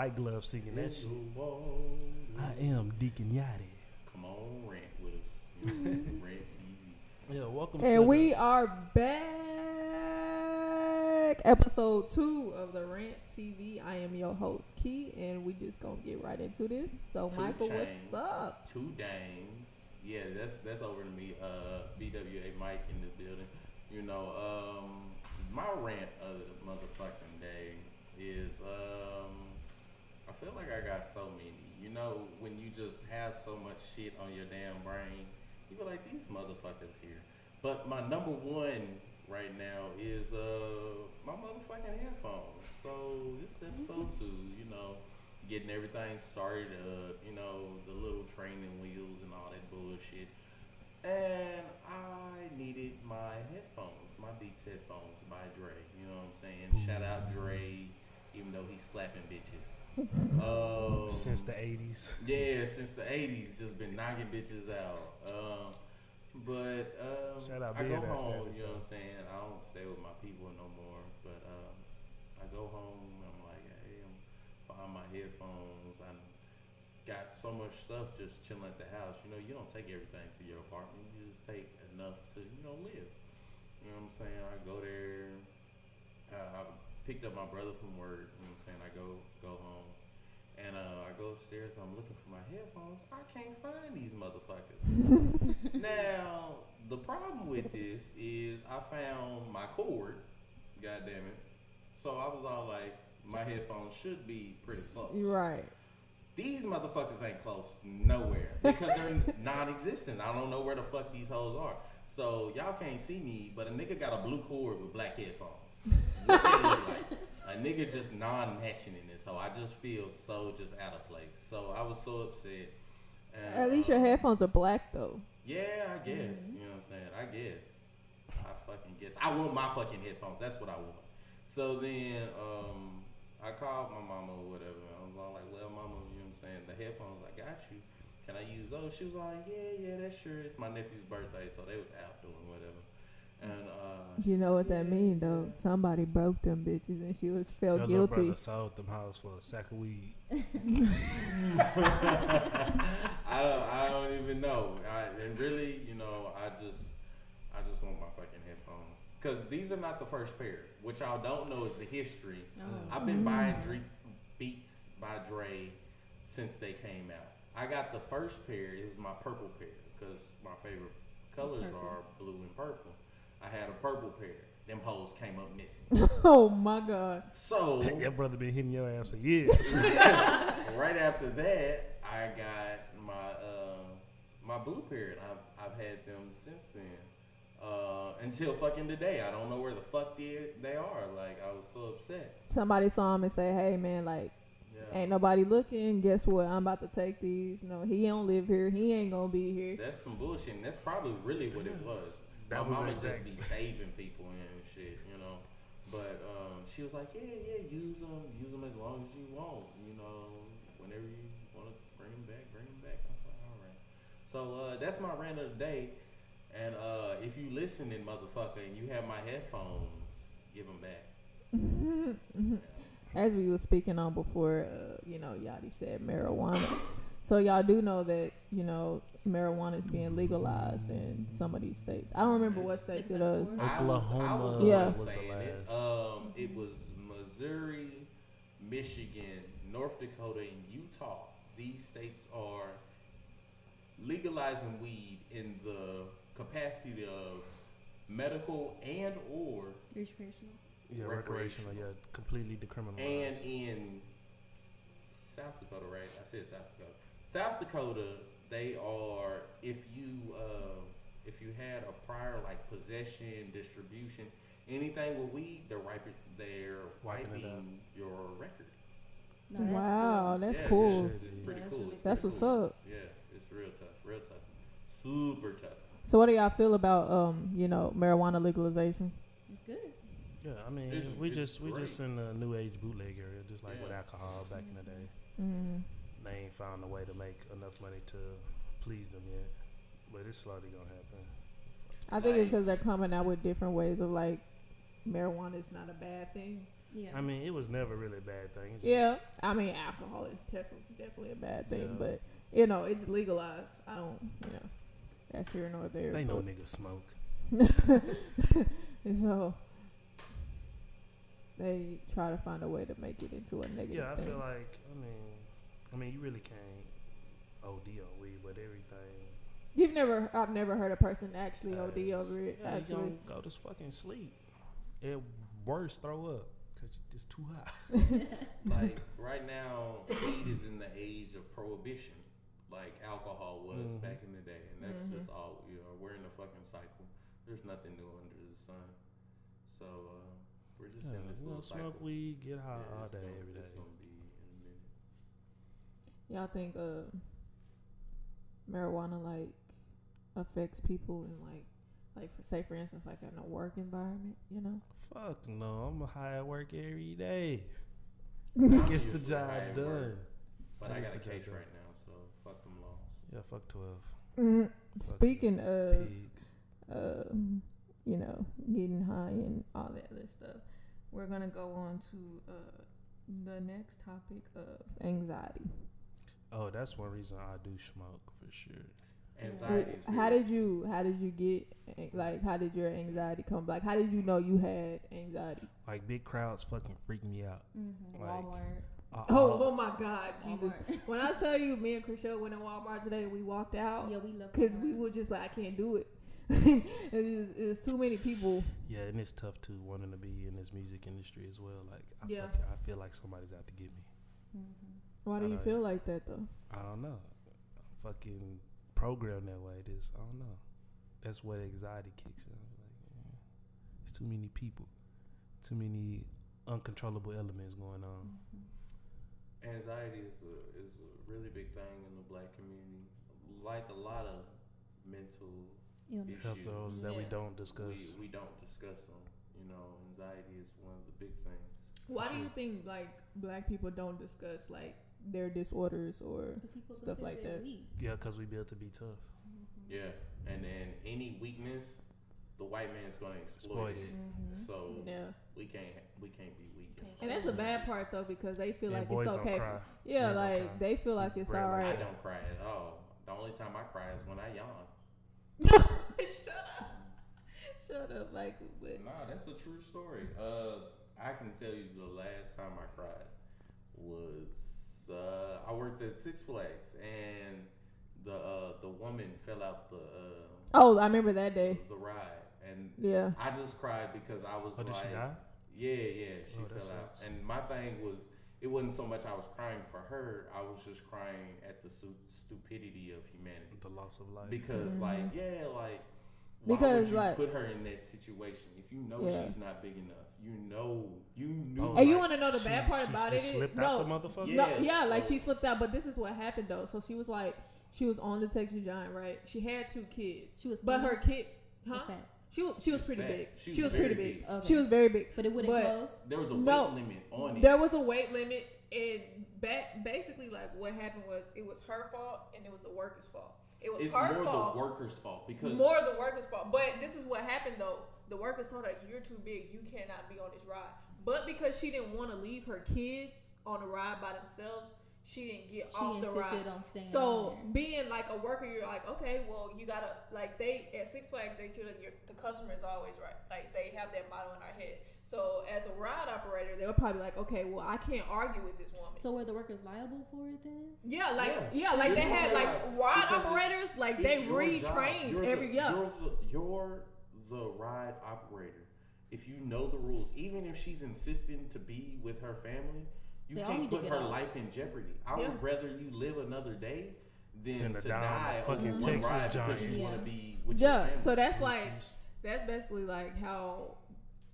White Glove singing that shit. I am Deacon Yachty. Come on, rant with us. Rant TV. Yeah, welcome and to we are back. Episode 2 of the Rant TV. I am your host, Key, and we just gonna get right into this. So, Michael, what's up? 2 Dames. Yeah, that's over to me. BWA Mike in the building. You know, my rant of the motherfucking day is, I feel like I got so many. You know, when you just have so much shit on your damn brain, you be like, these motherfuckers here. But my number one right now is my motherfucking headphones. So this is episode 2, you know, getting everything started up, you know, the little training wheels and all that bullshit. And I needed my headphones, my Beats headphones by Dre. You know what I'm saying? Shout out Dre, even though he's slapping bitches. since the 80s. Yeah, since the 80s, just been knocking bitches out. But Shout out I go Beard Ass home, Status, you know though. what I'm saying? I don't stay with my people no more. But I go home, I'm like, hey, I'm find my headphones. I got so much stuff just chilling at the house. You know, you don't take everything to your apartment. You just take enough to, you know, live. You know what I'm saying? I go there. I picked up my brother from work. You know what I'm saying? I go home. And I go upstairs, I'm looking for my headphones. I can't find these motherfuckers. Now, the problem with this is I found my cord. God damn it. So I was all like, my headphones should be pretty close. Right. These motherfuckers ain't close nowhere because they're non-existent. I don't know where the fuck these hoes are. So y'all can't see me, but a nigga got a blue cord with black headphones. What they look like? A nigga just non-matching in this hoe. I just feel so just out of place. So I was so upset. And, At least your headphones are black, though. Yeah, I guess. You know what I'm saying? I guess. I fucking guess. I want my fucking headphones. That's what I want. So then I called my mama or whatever. I was all like, well, mama, you know what I'm saying? The headphones, I got you. Can I use those? She was like, yeah, that's sure. It's my nephew's birthday, so they was out doing whatever. And you know what that mean, though? Somebody broke them bitches, and she felt Your guilty. little brother sold them house for a sack of weed. I don't even know. And really, you know, I just want my fucking headphones. Because these are not the first pair. What y'all don't know is the history. I've been buying Beats by Dre since they came out. I got the first pair. It was my purple pair because my favorite colors are blue and purple. I had a purple pair. Them hoes came up missing. Oh my God. So Your brother been hitting your ass for years. right after that, I got my blue pair. And I've had them since then. Until fucking today. I don't know where the fuck they are. Like, I was so upset. Somebody saw him and say, hey, man, like, ain't nobody looking. Guess what? I'm about to take these. No, he don't live here. He ain't gonna be here. That's some bullshit. And that's probably really what it was. That My was mama exact. just be saving people and shit, you know. But she was like, yeah, use them as long as you want. You know, whenever you want to bring them back. I was like, all right. So that's my rant of the day. And if you listening, motherfucker, and you have my headphones, give them back. As we were speaking on before, you know, Yachty said marijuana. So y'all do know that, you know, marijuana is being legalized in some of these states. I don't remember what states it is. Oklahoma was was Yeah. the saying last. It was Missouri, Michigan, North Dakota, and Utah. These states are legalizing weed in the capacity of medical and or Recreational. Yeah, recreational. Yeah, completely decriminalized. and in South Dakota, right? I said South Dakota. South Dakota, they are if you had a prior like possession, distribution, anything with weed, they're wiping Wiping it up. your record. No, that's Wow, that's Yeah, cool. It's Yeah, pretty that's cool. really It's That's pretty what's cool. up. Yeah, it's real tough, super tough. So what do y'all feel about, you know, marijuana legalization? It's good. Yeah, I mean, It's we just great. in the new age bootleg area, just like with Yeah. alcohol back in the day. Mm. They ain't found a way to make enough money to please them yet, but it's slowly gonna happen. I think it's because they're coming out with different ways of like marijuana is not a bad thing. Yeah. I mean, it was never really a bad thing. It's Yeah, I mean, alcohol is definitely a bad thing, Yeah. but you know, it's legalized. I don't, you know, that's here nor there. They know but- niggas smoke. And so they try to find a way to make it into a negative Yeah, I thing. feel like I mean, you really can't OD on weed, but everything. I've never heard a person actually OD Yes. over it. Yeah, Actually, you gonna go to fucking sleep. At worst, throw up because it's too hot. Like right now, weed is in the age of prohibition, like alcohol was Mhm. back in the day, and that's Mhm. just all we are. We're in a fucking cycle. There's nothing new under the sun. So we're just Yeah, in this you little know, cycle. smoke weed, get high all it's day, gonna, every day. It's gonna be in a minute. y'all think marijuana like affects people in like say for instance like in a work environment, you know? Fuck no, I'm high at work every day. I'm Gets the usually job high at done. work, But I Gets got a the job case done. right now, so fuck them laws. Yeah, fuck 12. Mm, Fuck speaking you, of pigs. you know, getting high and all that other stuff, we're gonna go on to the next topic of anxiety. Oh, that's one reason I do smoke for sure. Anxiety is How very- did you get like how did your anxiety come? Like how did you know you had anxiety? Like big crowds fucking freak me out. Mm-hmm. Like- Walmart. Oh my God, Jesus! Walmart. When I tell you, me and Chriselle went in Walmart today, and we walked out Yeah, we love because Walmart. we were just like, I can't do it. It's too many people. Yeah, and it's tough too, wanting to be in this music industry as well. Like, Yeah. I feel like somebody's out to get me. Mm-hmm. Why do I you know. feel like that though? I don't know. I'm fucking programmed that way. This, I don't know. That's where the anxiety kicks in. Like, yeah, it's too many people, too many uncontrollable elements going on. Anxiety is a really big thing in the black community. Like a lot of mental Illness. Health issues, throws that we Yeah. don't discuss. we don't discuss them. You know, anxiety is one of the big things. Why do you think like black people don't discuss like their disorders or Because people Stuff consider like it that. weak. Yeah, because we built to be tough. Mm-hmm. Yeah, and then any weakness, the white man's gonna exploit it. Mm-hmm. So yeah? we can't be weak. And that's the bad part though because they feel And like boys it's don't okay. cry. Yeah, Men don't like cry. they feel like it's Rarely. all I right. don't cry at all. The only time I cry is when I yawn. Shut up, like. But, Nah, that's a true story. I can tell you the last time I cried was I worked at Six Flags and the woman fell out oh, I remember that day. the ride, and Yeah. I just cried because I was Oh, did like, she die? yeah, she Oh, that fell out. sucks. And my thing was, it wasn't so much I was crying for her, I was just crying at the stupidity of humanity. The loss of life. Because Mhm. like, yeah, like, why Because, would you like- put her in that situation if you know Yeah. she's not big enough? You knew. Oh, And you like, want to know the bad part about it? She slipped no, out the motherfucker? Yeah. no, yeah, like she slipped out. But this is what happened though. So she was like, she was on the Texas Giant, right? She had 2 kids, She was but skinny her kid, or huh? fat? She was She's pretty fat. big. She She was was pretty very big. Okay. She was very big. But it wouldn't But- close. There was a No. weight limit on it. There was a weight limit, and basically, like what happened was it was her fault and it was the worker's fault. It was It's her more fault. the worker's fault because More the worker's fault. But this is what happened though. The workers told her, "You're too big. You cannot be on this ride." But because she didn't want to leave her kids on the ride by themselves, she didn't get She off the ride. insisted on staying So on there. being like a worker, you're like, okay, well, you gotta like they at Six Flags, they tell you the customer is always right. Like they have that motto in our head. So as a ride operator, they were probably like, okay, well, I can't argue with this woman. So were the workers liable for it then? Yeah, like Yeah. like You're they had talking like about- ride because operators, like it's they your job. retrained You're every the, year. You're the ride operator. If you know the rules, even if she's insisting to be with her family, you They all can't need to put get her off. life in jeopardy. I Yeah. would rather you live another day than Than to to die on die a over fucking one Texas ride Giant. because you Yeah. want to be with your Yeah, family. so that's basically like how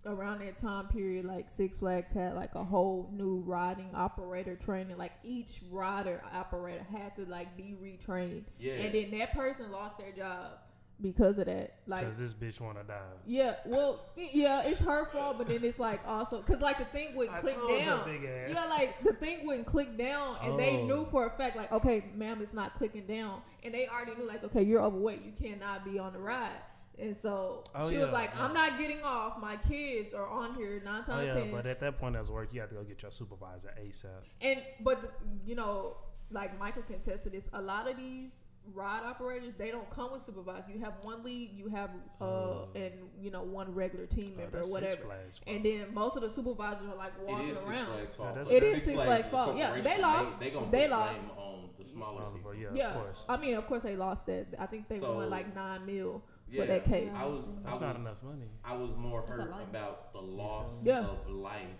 around that time period, like Six Flags had like a whole new riding operator training. Like each rider operator had to like be retrained, Yeah. and then that person lost their job because of that. Like, Because this bitch want to die. yeah, well, yeah, it's her fault, but then it's like also because like the thing wouldn't I click told her down. big ass. Yeah, like the thing wouldn't click down, and they Oh. knew for a fact, like, okay, ma'am, it's not clicking down, and they already knew, like, okay, you're overweight, you cannot be on the ride. And so Oh, she was yeah, like, yeah. I'm not getting off. My kids are on here 9 Oh times yeah, 10. but at that point as work, you have to go get your supervisor ASAP. But you know, like Michael can attest to this. A lot of these ride operators, they don't come with supervisors. You have one lead, you have and you know, one regular team member or That's Six whatever. Flags fault. And then most of the supervisors are like walking It is Six around. Flags' fault. Yeah, but It is Six Six Flags Flags' is a fault. Yeah, they corporation. lost. They gonna They push lost. blame on the smaller people. Yeah, Yeah, of course. I mean, of course they lost that. I think they So, won like $9 million Yeah, for that case. That's not enough money. I was more That's a hurt life. about the loss Yeah. of life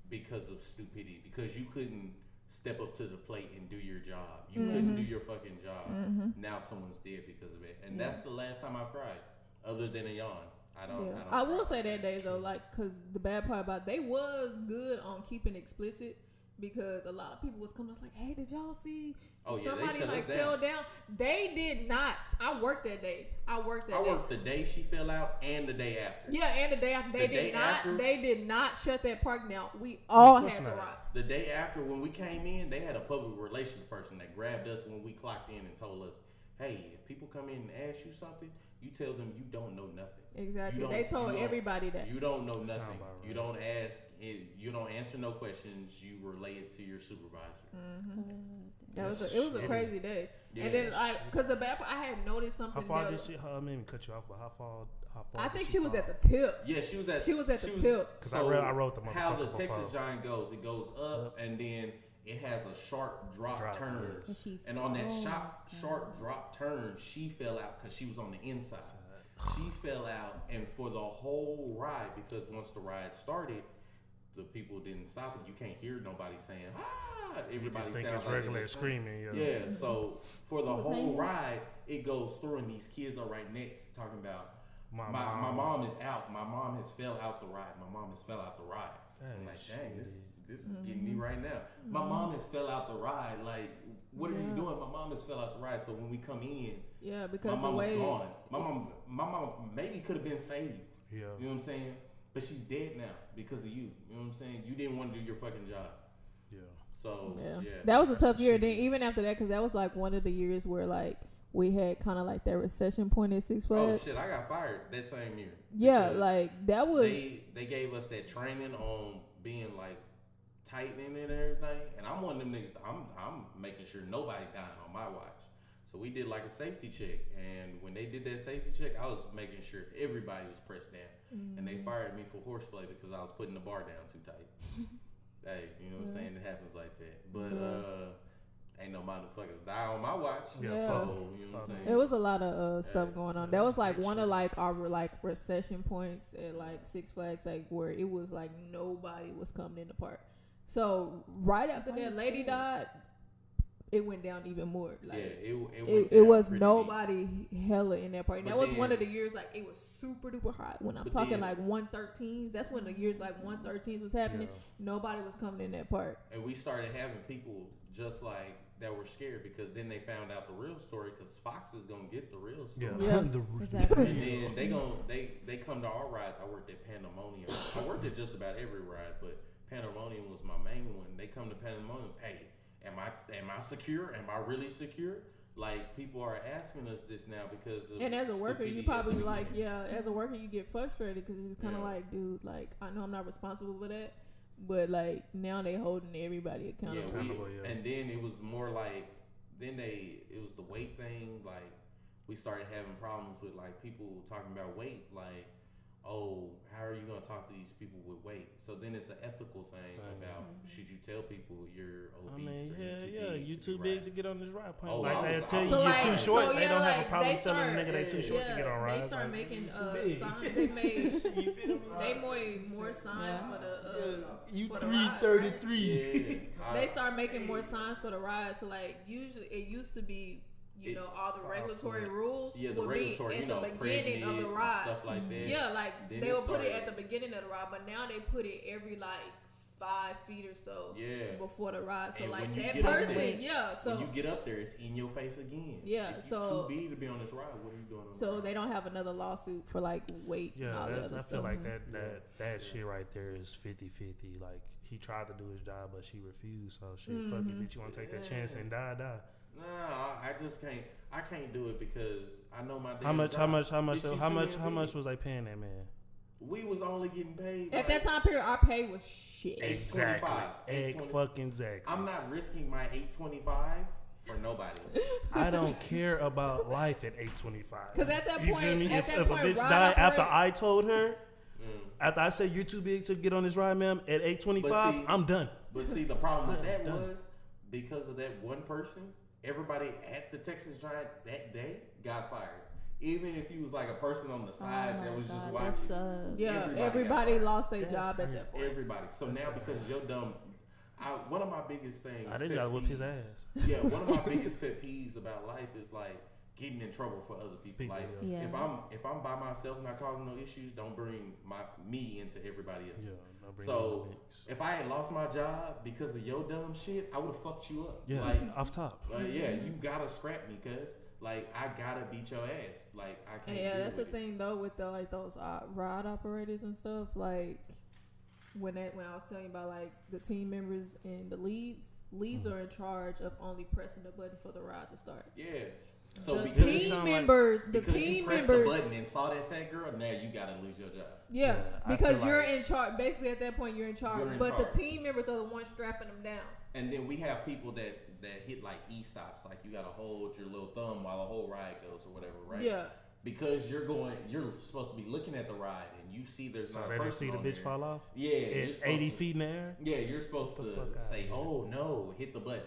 because of stupidity. Because you couldn't step up to the plate and do your job. You couldn't do your fucking job. Now someone's dead because of it, and that's the last time I've cried, other than a yawn. I don't. Yeah. I I don't will cry. say that day though, like, cause the bad part about it, they was good on keeping explicit because a lot of people was coming like, hey, did y'all see Oh, yeah, they somebody shut us like down. fell down? They did not. I worked that day. I worked the day she fell out and the day after. Yeah, and the day after The day after? they did not shut that park down. We all course had to not. ride. The day after, when we came in, they had a public relations person that grabbed us when we clocked in and told us, hey, if people come in and ask you something, you tell them you don't know nothing. Exactly. You They don't- told you don't- everybody that. You don't know Sound nothing. about right. You don't ask. You don't answer no questions. You relay it to your supervisor. It was a Shitty. crazy day. Yeah, and then cause the bad part, I had noticed something. How far that did was- she? I mean, cut you off, but how far? I did think she was fall? at the tip. Yeah, she was at. She was at the tip. Cause I wrote the how the motherfucker Texas before. Giant goes. It goes up and then it has a sharp drop turn. yes. And on that sharp drop turn, she fell out because she was on the inside. She fell out, and for the whole ride, because once the ride started, the people didn't stop it. You can't hear nobody saying "ah." You Everybody just think sounds it's like regular they just screaming. Yeah. Yeah. So for the She was whole hanging? ride, it goes through, and these kids are right next talking about. My My mom is out. My mom has fell out the ride. My mom has fell out the ride. I'm like, dang, this is getting me right now. My mom has fell out the ride. Like, what are you doing? My mom has fell out the ride. So when we come in, Yeah, my because the mom was way gone. My mom maybe could have been saved. Yeah. You know what I'm saying? But she's dead now because of you. You know what I'm saying? You didn't want to do your fucking job. Yeah. So yeah. yeah. That was a That's tough some year. shit. Then even after that, because that was like one of the years where like we had kind of like that recession point at Six Oh Flags. shit! I got fired that same year. Yeah, because like that was. they gave us that training on being like tightening and everything, and I'm one of them niggas. I'm making sure nobody dying on my watch. So we did like a safety check, and when they did that safety check, I was making sure everybody was pressed down, and they fired me for horseplay because I was putting the bar down too tight. Hey, you know what I'm saying? It happens like that, but ain't no motherfuckers die on my watch. Yeah. So you know what I'm saying? It was a lot of stuff Yeah. going on. Yeah, That that's was like big one shit. of like our like recession points at like Six Flags, like where it was like nobody was coming in the park. So right after Why that you lady scared? died, it went down even more. Like Yeah, went it down was pretty nobody hella in that park. And But that was one then- of the years like it was super duper hot. When I'm But talking then- like 113s, that's when the years like 113s was happening. Yeah. Nobody was coming in that park. And we started having people just like that were scared because then they found out the real story because Fox is gonna get the real story. Yeah. Yeah. The Exactly. And then they come to our rides. I worked at Pandemonium. I worked at just about every ride, but Pandemonium was my main one. They come to Pandemonium. Hey, am I secure? Am I really secure? Like people are asking us this now because of And as a worker, you stupidity probably at the like, beginning. yeah, as a worker, you get frustrated because it's kind of Yeah. like, dude, like, I know I'm not responsible for that, but like, now they holding everybody accountable. Accountable, yeah. And then it was more like, it was the weight thing. Like, we started having problems with like people talking about weight. Like, oh, how are you gonna talk to these people with weight? So then it's an ethical thing about should you tell people you're I obese mean, or yeah, you to too be big right? to get on this ride. Point. Oh, like I they'll was- tell I you was- you're like- too so, short. yeah, They don't have a like, problem they telling a start- nigga they too short to get on rides. They start Like, making you too big. signs. They made You feel me? they made more signs for the You for the ride, 333. Yeah, They start making more signs for the ride. So like usually it used to be, you know, all the 5 regulatory foot. rules Yeah, the would regulatory, be you at know, the beginning of the pregnant ride. stuff like that. Yeah, like Then they it would put it started- at the beginning of the ride, but now they put it every like 5 feet or so Yeah. before the ride. So And like when you that get up person, there- yeah. So when you get up there, it's in your face again. Yeah, If so- you too big to be on this ride, what are you doing on the so ride? they don't have another lawsuit for like weight and Yeah, all the that's, other I stuff. feel like that shit right there is 50-50. Like he tried to do his job, but she refused. So shit, fuck it, bitch. You want to take that chance and die? Nah, I just can't. I can't do it because I know my. How much? How job. much? How much? It's shit How too much? damn How much big. was they paying that man? We was only getting paid At like that time period, our pay was shit. Exactly. 825. Fucking exactly. I'm not risking my 825 for nobody. I don't care about life at 825. Because at that You point, feel me? at that If point, a bitch ride died after operator- I told her, Mm. after I said you're too big to get on this ride, ma'am, at 825, But see- I'm done. But see, the problem with I'm that done. was because of that one person, everybody at the Texas Giant that day got fired. Even if you was like a person on the side Oh that my was just God, that watching. sucks. Yeah, got everybody fired. lost their That's job at hurt. that point. Everybody. So That's now right. because you're dumb, one of my biggest things. I just pet gotta whip his peeves- ass. Yeah, one of my biggest pet peeves about life is like getting in trouble for other people. People, Like yeah. if I'm by myself not causing no issues, don't bring me into everybody else. Yeah, no bring So, it in the mix. If I had lost my job because of your dumb shit, I would have fucked you up. Yeah, Like, off top. yeah, you gotta scrap me, cuz. Like, I gotta beat your ass. Like, I can't. Yeah, deal that's the with it. thing though with the like those ride operators and stuff. Like when I was telling you about like the team members and the leads Mm-hmm. are in charge of only pressing the button for the ride to start. Yeah. So the because it team sound like- members, the because you team pressed members. the button and saw that fat girl, now you gotta lose your job. Yeah, Yeah, I because feel you're like- in charge. Basically, at that point, you're in charge. You're in but charge. the team members are the ones strapping them down. And then we have people that hit like e-stops, like you gotta hold your little thumb while the whole ride goes or whatever, right? Yeah, Because you're supposed to be looking at the ride and you see there's So not a they person just see the on bitch there. fall off Yeah, you're at supposed 80 to- feet in the air. Yeah, you're supposed Get the to fuck outta say, here. "Oh no, hit the button."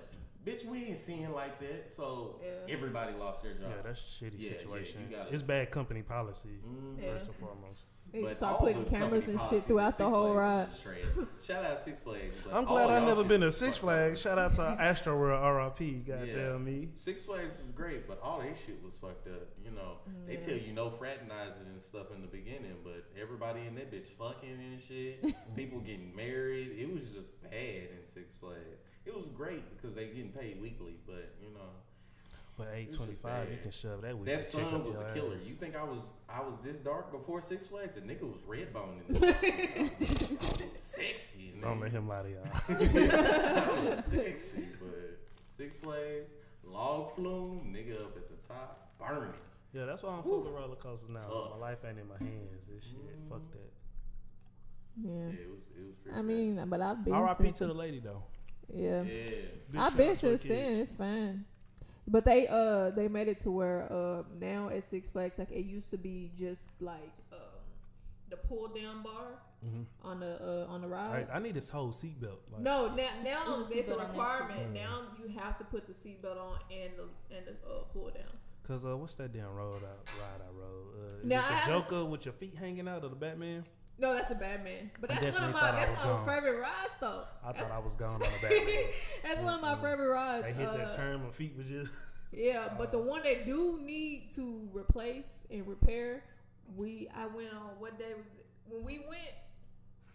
Bitch, we ain't seeing like that, so Yeah. everybody lost their job. Yeah, that's a shitty Yeah, yeah, situation. you gotta- It's bad company policy, Mhm. Yeah. first and foremost. they But start all putting the cameras company and policies shit throughout at the Six whole Flags ride. is shredded. Shout out Six Flags. but I'm all glad I y'all never shit been to was Six fucked up. Flags. Shout out to Astro World RIP. Goddamn Yeah. me. Six Flags was great, but all that shit was fucked up. You know, they Yeah. tell you no fraternizing and stuff in the beginning, but everybody in that bitch fucking and shit. People getting married. It was just bad in Six Flags. It was great because they getting paid weekly, but you know, But was just 825, you bad. can shove that week. that check sun up was your a killer. ass. You think I was this dark before Six Flags? The nigga was red boning. Sexy. Don't let nigga. him lie to y'all. I was sexy, but Six Flags, log flume, nigga up at the top, burning. Yeah, that's why I'm full with roller coasters now. Tough. My life ain't in my hands. This shit, fuck that. Yeah, Yeah, it was pretty I mean, but I've been R.I.p. since. to the lady though. Yeah, bad. Yeah. Big I've shout been out to the since then. kids. It's fine. But they made it to where now at Six Flags, like it used to be just like the pull down bar Mhm. on the Right, rides. I need this whole seatbelt. Like, No, now There's a it's a seatbelt on there, too. requirement. Now you have to put the seatbelt on and the pull down. Cause what's that damn ride I rode? Is Now, I it the haven't Joker with your feet hanging out, or the Batman? No, that's a Batman. But I that's one of definitely my thought I that's was my gone. favorite rides though. I That's- thought I was gone on the Batman. That's one of my favorite rides. They hit that turn, my feet were just. Yeah, but the one they do need to replace and repair, I went on what day was it? When we went?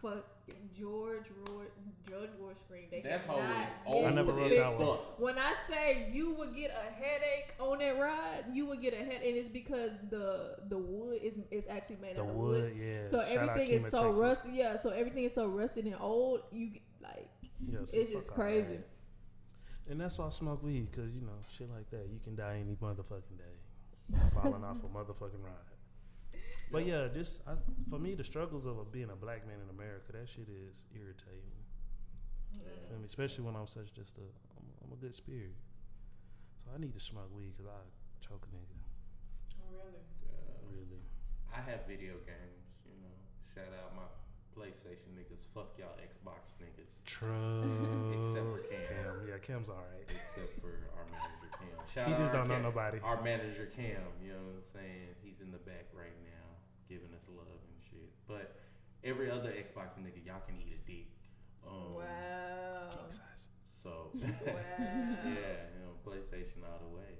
Fucking George Ward Screen. They That have hole not is yet old. I never to rode fix that it. one. When I say you would get a headache on that ride, you would get a head, and it's because the wood is actually made The out of wood, yeah. So Shout out everything is Kima, so Texas. rusty. Yeah, so everything is so rusted and old. You get, like Yeah, so it's just fuck all crazy. that. And that's why I smoke weed, cause you know shit like that. You can die any motherfucking day, falling off a motherfucking ride. But yeah, for me, the struggles of being a black man in America, that shit is irritating. Feel me? Especially when I'm I'm a good spirit. So I need to smoke weed because I choke a nigga. Really? Really. I have video games, you know. Shout out my PlayStation niggas. Fuck y'all Xbox niggas. True. Except for Cam. Yeah, Cam's alright. Except for our manager Cam. Shout He out just our don't know Cam- nobody. Our manager Cam, you know what I'm saying? He's in the back right now, giving us love and shit. But every other Xbox nigga, y'all can eat a dick. Wow. King size. So Wow. yeah, you know, PlayStation all the way.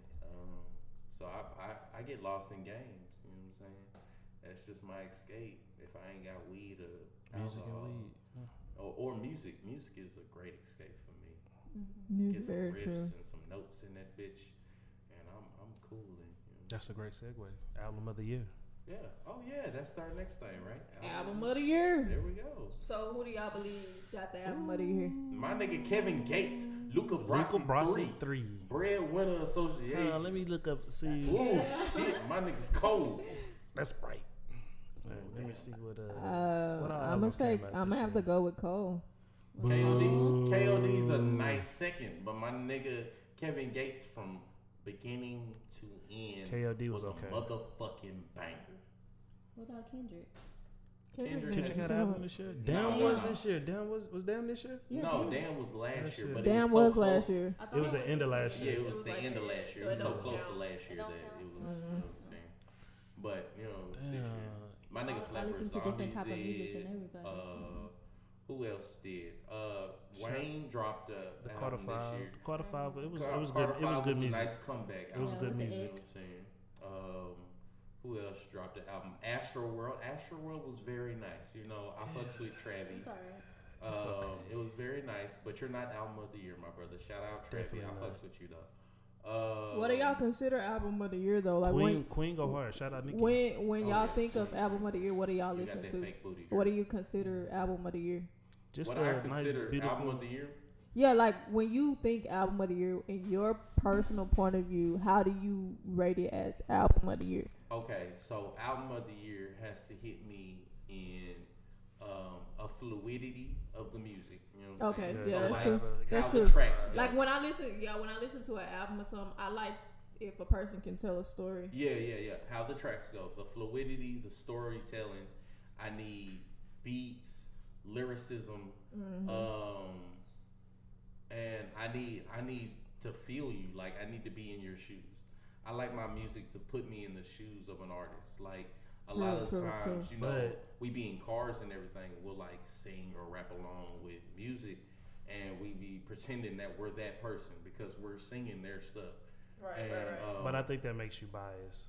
So I get lost in games. You know what I'm saying? That's just my escape. If I ain't got weed or Music and alcohol, weed. or music. Music is a great escape for me. It's Get some very riffs true. and some notes in that bitch, and I'm cooling. You know? That's a great segue. Album of the year. Yeah. Oh yeah, that's our next thing, right? Album of the year. There we go. So who do y'all believe got the album of the year? My nigga Kevin Gates, Luca Luca Brasi Brasi 3, 3. Breadwinner Association. Let me look up. See. Ooh shit, my nigga's cold. That's bright. Let me see what. What I'm albums gonna came out I'm this gonna have to year? go with Cole. KOD's a nice second, but my nigga Kevin Gates from beginning to end KOD was okay. a motherfucking banger. What about Kendrick? Kendrick had an album this year. Nah, Damn was this year. Damn was Damn this year. Yeah, No, damn. Dan was last year, but Damn it was was so last close. year. I thought It was the end of last Yeah, year. it was the like end of that, last year. so It was it so don't close count. to last year It don't that count. it was. You know what I'm saying? But you know, this year, my nigga I listen Flappers to different Zombies type of music did. than everybody. So. Who else did? Wayne dropped The the Carter album this Five. year. The Carter Five. It was Carter good. It was Five good a music. nice comeback. It was album, good with the You music. know what I'm saying? Who else dropped the album? Astro World. Astro World was very nice. You know, I fucks with Travis. It's alright. It's okay. It was very nice, but you're not album of the year, my brother. Shout out Travis. Definitely I not. fucks with you though. What do y'all consider album of the year though? Like Queen go hard. Shout out Nicki. when Oh, y'all yeah. think of album of the year, what do y'all You listen got that to? fake booty. What do you consider album of the year? Just What I a nice, consider beautiful. album of the year? Yeah, like when you think album of the year, in your personal point of view, how do you rate it as album of the year? Okay, so album of the year has to hit me in a fluidity of the music. You know what I'm Okay, saying? yeah, So, that's like, true. how That's the true. tracks go. Like when I listen to an album or something, I like if a person can tell a story. Yeah. How the tracks go, the fluidity, the storytelling. I need beats, lyricism, and I need to feel you. Like I need to be in your shoes. I like my music to put me in the shoes of an artist. Like a lot of times, you know, But- we be in cars and everything. We'll like sing or rap along with music, and we be pretending that we're that person because we're singing their stuff. Right, But I think that makes you biased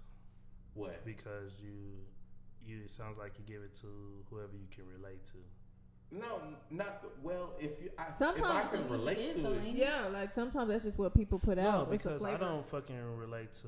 What? because you it sounds like you give it to whoever you can relate to. No, not well. If I Sometimes can relate to it, Yeah, like sometimes that's just what people put No, out. It's a because I flavor. don't fucking relate to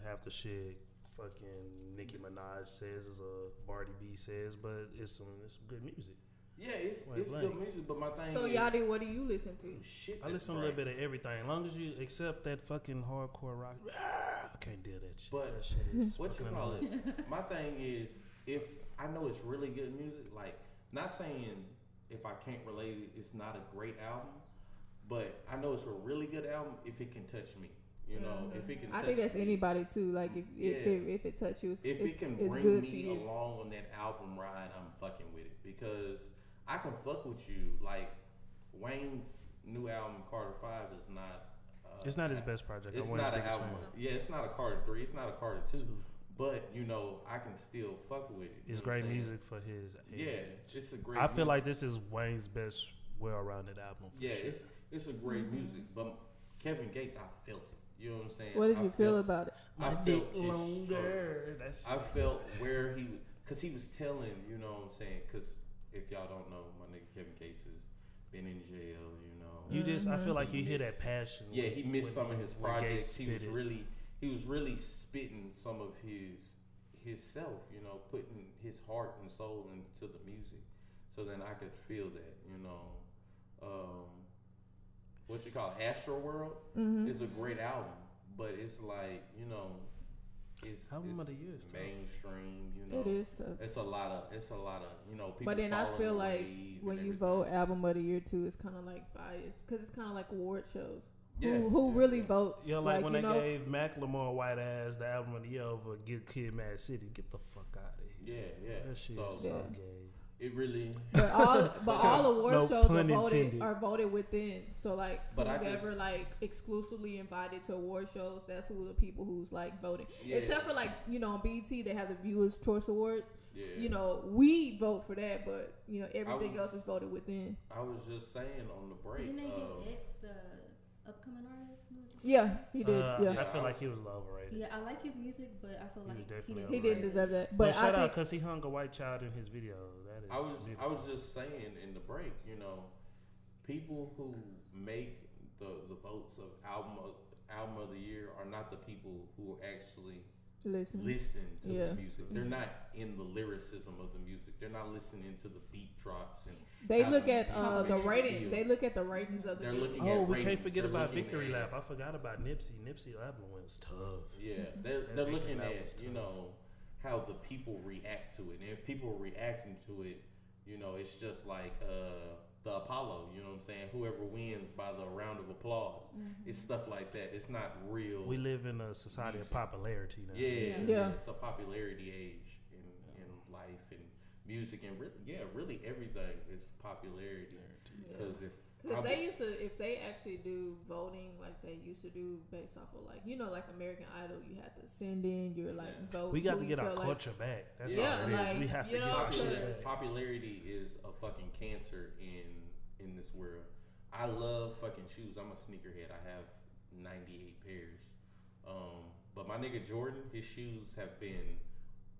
half the shit fucking Nicki Minaj says or Cardi B says, but it's some good music. yeah, it's Point good blank. music. But my thing So is, Yachty, what do you listen to? shit. I listen to a little bit of everything, as long as you accept that fucking hardcore rock. I can't deal that shit. But that shit is what you fucking call annoying. it? My thing is, if I know it's really good music, like not saying if I can't relate it, it's not a great album, but I know it's a really good album if it can touch me. You know, if it can. I touch think that's me, anybody too. Like if Yeah. if it touch you, If it's it can it's bring good to me you. along on that album ride, I'm fucking with it because I can fuck with you. Like Wayne's new album Carter 5 is not. It's not his best project. It's I'm one of not his an biggest album. fans. Yeah, it's not a Carter 3. It's not a Carter 2. Two. But you know, I can still fuck with it. You It's know what great I'm saying? music for his Yeah, age. it's a great. I feel music. like this is Wayne's best well-rounded album. For Yeah, sure. it's a great music. But Kevin Gates, I felt it. You know what I'm saying? What did I you feel felt- about it? My I dick felt his longer. That's I felt where he, cause he was telling, you know what I'm saying? Cause if y'all don't know, my nigga Kevin Gates has been in jail, you know. You just, I feel like He you hear that missed- passion. Yeah, he missed when- some of his when Gates projects. He was spit it. really spitting some of his self, you know, putting his heart and soul into the music. So then I could feel that, you know. What you call it, Astro World is a great album, but it's like, you know, it's Album it's of the year is tough. mainstream, you know. It is tough. It's a lot of, you know, people. But then I following feel the like wave when and you everything. vote album of the year too, it's kind of like biased because it's kind of like award shows. Yeah, Who yeah, really yeah. votes? Yeah, like when you they know, gave Macklemore White Ass the album of the year over Good Kid, Mad City. Get the fuck out of here. Yeah. That shit So is so Yeah. gay. it really. but all award No shows pun intended. are voted within. So like But I who's just- ever like exclusively invited to award shows, that's who the people who's like voting. Yeah. Except for like, you know, on BET they have the Viewers Choice Awards. Yeah. You know, we vote for that, but you know everything was- else is voted within. I was just saying on the break. Didn't they give X the upcoming artist? Yeah, he did. I yeah. feel like he was a little overrated. Yeah, I like his music, but I feel He was like definitely He didn't didn't deserve that. But shout I out think because he hung a white child in his video. That is I was beautiful. just saying in the break, you know, people who make the votes of album of the year are not the people who actually listen to Yeah. this music. They're not in the lyricism of the music. They're not listening to the beat drops and They how look the at music the makes you rating. feel. They look at the ratings of the They're music. looking Oh, at we ratings. can't forget They're about looking Victory at- Lap. I forgot about Nipsey. Nipsey album was tough. Yeah, Mm-hmm. they're Victory looking Lap at was tough. how the people react to it, and if people are reacting to it, it's just like the Apollo. You know what I'm saying? Whoever wins by the round of applause. It's stuff like that. It's not real. We live in a society of Music. popularity now. Yeah. It's a popularity age in life and music and really everything is popularity. Because if they actually do voting like they used to do based off of like American Idol, you had to send in your vote. We got who to you get our feel like- culture back. That's Yeah, all it is. like, We have to get our popularity, shit back. popularity is a fucking cancer in this world. I love fucking shoes. I'm a sneakerhead. I have 98 pairs. But my nigga Jordan, his shoes have been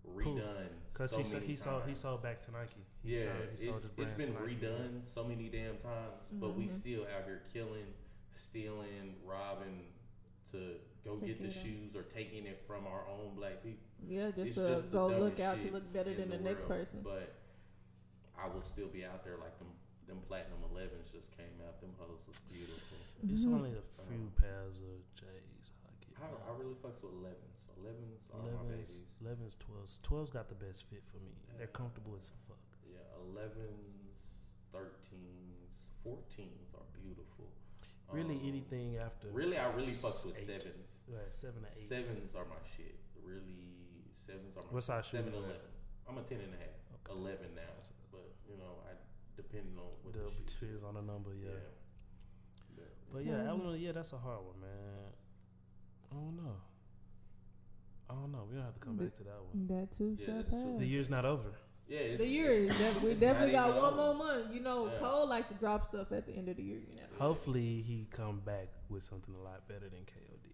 redone Because so he many sold times. back to Nike. He Yeah, sold his it's brand been to Nike. redone so many damn times, but we still out here killing, stealing, robbing to go get the Taking it out. shoes or taking it from our own black people. Yeah, just It's to just the go look dumbest out to shit look better in than the next world. person. But I will still be out there like them Platinum 11s just came out. Them hoes was beautiful. It's Mhm. only a few pairs of J's. I really fucks with 11s. 11s are my 11s, babies. 11s, 12s. 12s got the best fit for me. They're comfortable as fuck. Yeah, 11s, 13s, 14s are beautiful. Really, anything after. Really, I really fucks with 8. 7s. Right, 7 to 8. 7s are my shit. Really, 7s are my What size shoe 7, you wear? 11. I'm a 10 and a half. Okay. 11 now. So- But, I depending on what the The shit twos is. on the number, yeah. But Okay. yeah, Eleanor, that's a hard one, man. I don't know. We're gonna have to come back to that one. That too Yeah, shall that's true. pass. The year's not over. Yeah, it's, The year is we it's definitely not got even one over. more month. Yeah. Cole like to drop stuff at the end of the year. Hopefully, he come back with something a lot better than KOD.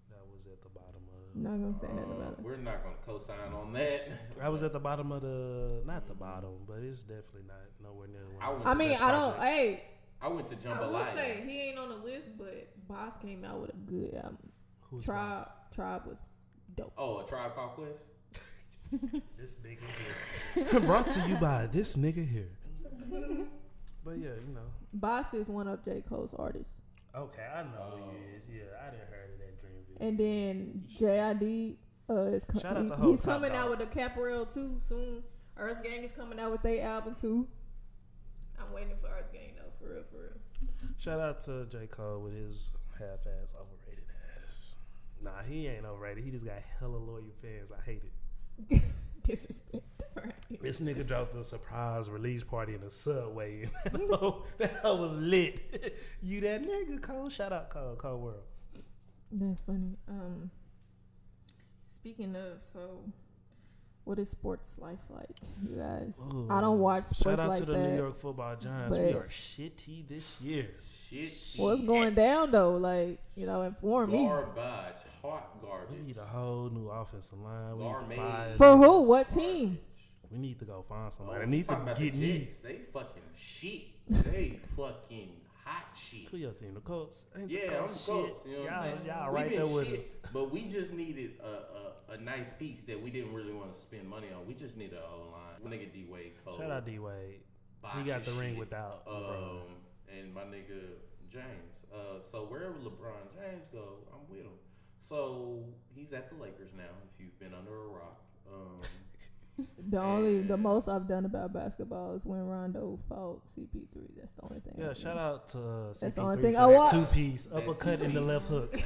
That was at the bottom of. Not gonna say that about it. We're not gonna co-sign on that. I was at the bottom of the, not the bottom, but it's definitely not nowhere near one. I of went the I mean, best I don't. projects. Hey, I went to I will Jambalaya. say he ain't on the list, but Boss came out with a good album. Who's Tribe was dope. Oh, A Tribe Called Quest. This nigga here. Brought to you by this nigga here. But yeah, Boss is one of j.Cole's artists, Okay, I know who he is. Yeah, I didn't heard of that Dream video. and then J.I.D. Shout out to Whole he's Top coming out Dog. with a Caparel too soon. Earth Gang is coming out with their album too. I'm waiting for Earth Gang though, for real. Shout out to J. Cole with his half-ass overrated ass. Nah, he ain't overrated. He just got hella loyal fans. I hate it. Disrespect. Right. This nigga dropped a surprise release party in the subway. That hoe was lit. You that nigga, Cole. Shout out Cole. Cole World. That's funny. Speaking of, what is sports life like, you guys? Ooh. I don't watch sports Shout out like to the that. New York Football Giants. We but- are shitty this year. Shit. What's going down though? Like, inform me. Garbage. Hot We garbage. need a whole new offensive line. We need to Garbage. find. For who? What team? We need to go find somebody. Oh, I need you to talking about get the me. Jets. They fucking shit. They fucking hot shit. Who your team? The Colts? Ain't the Yeah, I'm the Colts Colts. shit? You know what I'm saying? Y'all We right been there with shit, us. But we just needed a nice piece that we didn't really want to spend money on. We just needed an O-line. My nigga D-Wade Cole. Shout out D Wade. He Bosh got the his ring shit. without LeBron. And my nigga James. So wherever LeBron James go, I'm with him. So he's at the Lakers now. If you've been under a rock, The most I've done about basketball is when Rondo fought CP3. That's the only thing. Yeah, I shout out to That's the CP3 only thing for I that watch. two-piece That uppercut in the two-piece. left hook.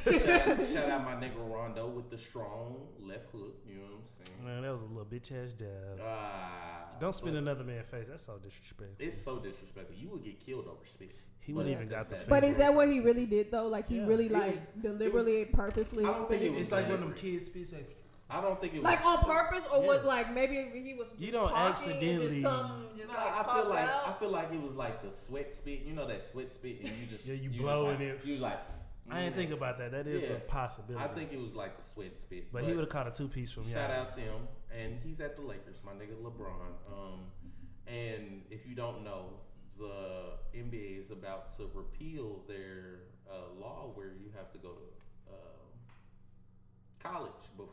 shout out my nigga Rondo with the strong left hook. You know what I'm saying? Man, that was a little bitch-ass jab. Ah, Don't spit but another man's face. That's so disrespectful. It's so disrespectful. You would get killed over spit. He wouldn't But even got the that's But finger is that what he on really did though? Like he Yeah. really It like was- deliberately, purposely I don't think spit it was It's like one of like- them kids speaks like, I don't think it was like on purpose, or was Yes. like maybe he was just You don't talking accidentally- and just something just Nah, like I popped feel like out. I feel like it was like the sweat spit. You know that sweat spit, and you just Yeah, you just blowing like, it. You like. I didn't think about that. That is Yeah. a possibility. I think it was like the sweat spit. But he would have caught a two-piece from Shout y'all. out them, and he's at the Lakers, my nigga LeBron. And if you don't know, the NBA is about to repeal their law where you have to go to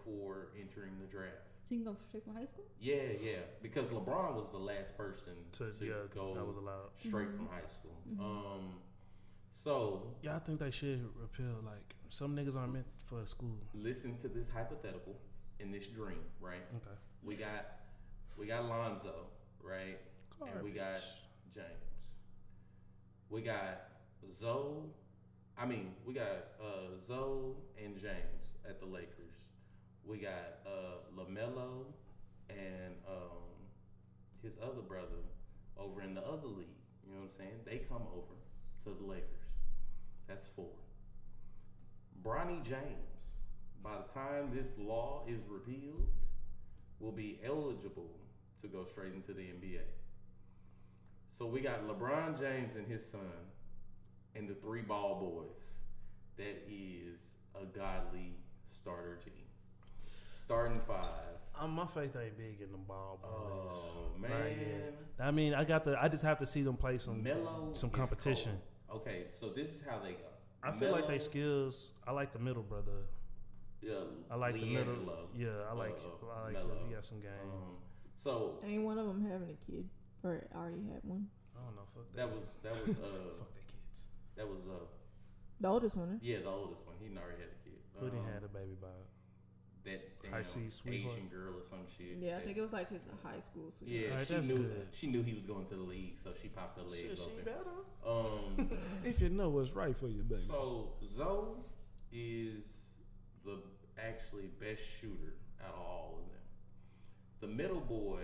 before entering the draft. So you can go straight from high school? Yeah, because LeBron was the last person to go that was allowed. straight Mhm. from high school. Mhm. So Yeah, I think they should repeal. Like some niggas aren't meant for school. listen to this hypothetical and this dream, right? Okay. We got Lonzo, right? And we got James. We got Zoe. We got Zoe and James at the Lakers. We got LaMelo and his other brother over in the other league. You know what I'm saying? They come over to the Lakers. That's 4. Bronny James, by the time this law is repealed, will be eligible to go straight into the NBA. So we got LeBron James and his son and the 3 ball boys. That is a godly starter team. Starting 5. My faith ain't big in the ball boys. Oh Not man. yet. I mean, I just have to see them play some competition. Cold. Okay, so this is how they go. I feel like they skills. I like the middle brother. Yeah, I like the middle. Leangelo. Yeah, I like Melo. he got some game. So Ain't one of them having a kid or already had one? I don't know. Fuck that was fuck their kids. that was The oldest one. yeah, the oldest one. He already had a kid. Who didn't have a baby by? That High C sweetheart? Asian girl or some shit. Yeah, I think it was like his high school sweetheart. Yeah, Alright, she that's knew good. she knew he was going to the league, so she popped her legs Shit, she open. better. If you know what's right for you, baby. So Zoe is the actually best shooter out of all of them. The middle boy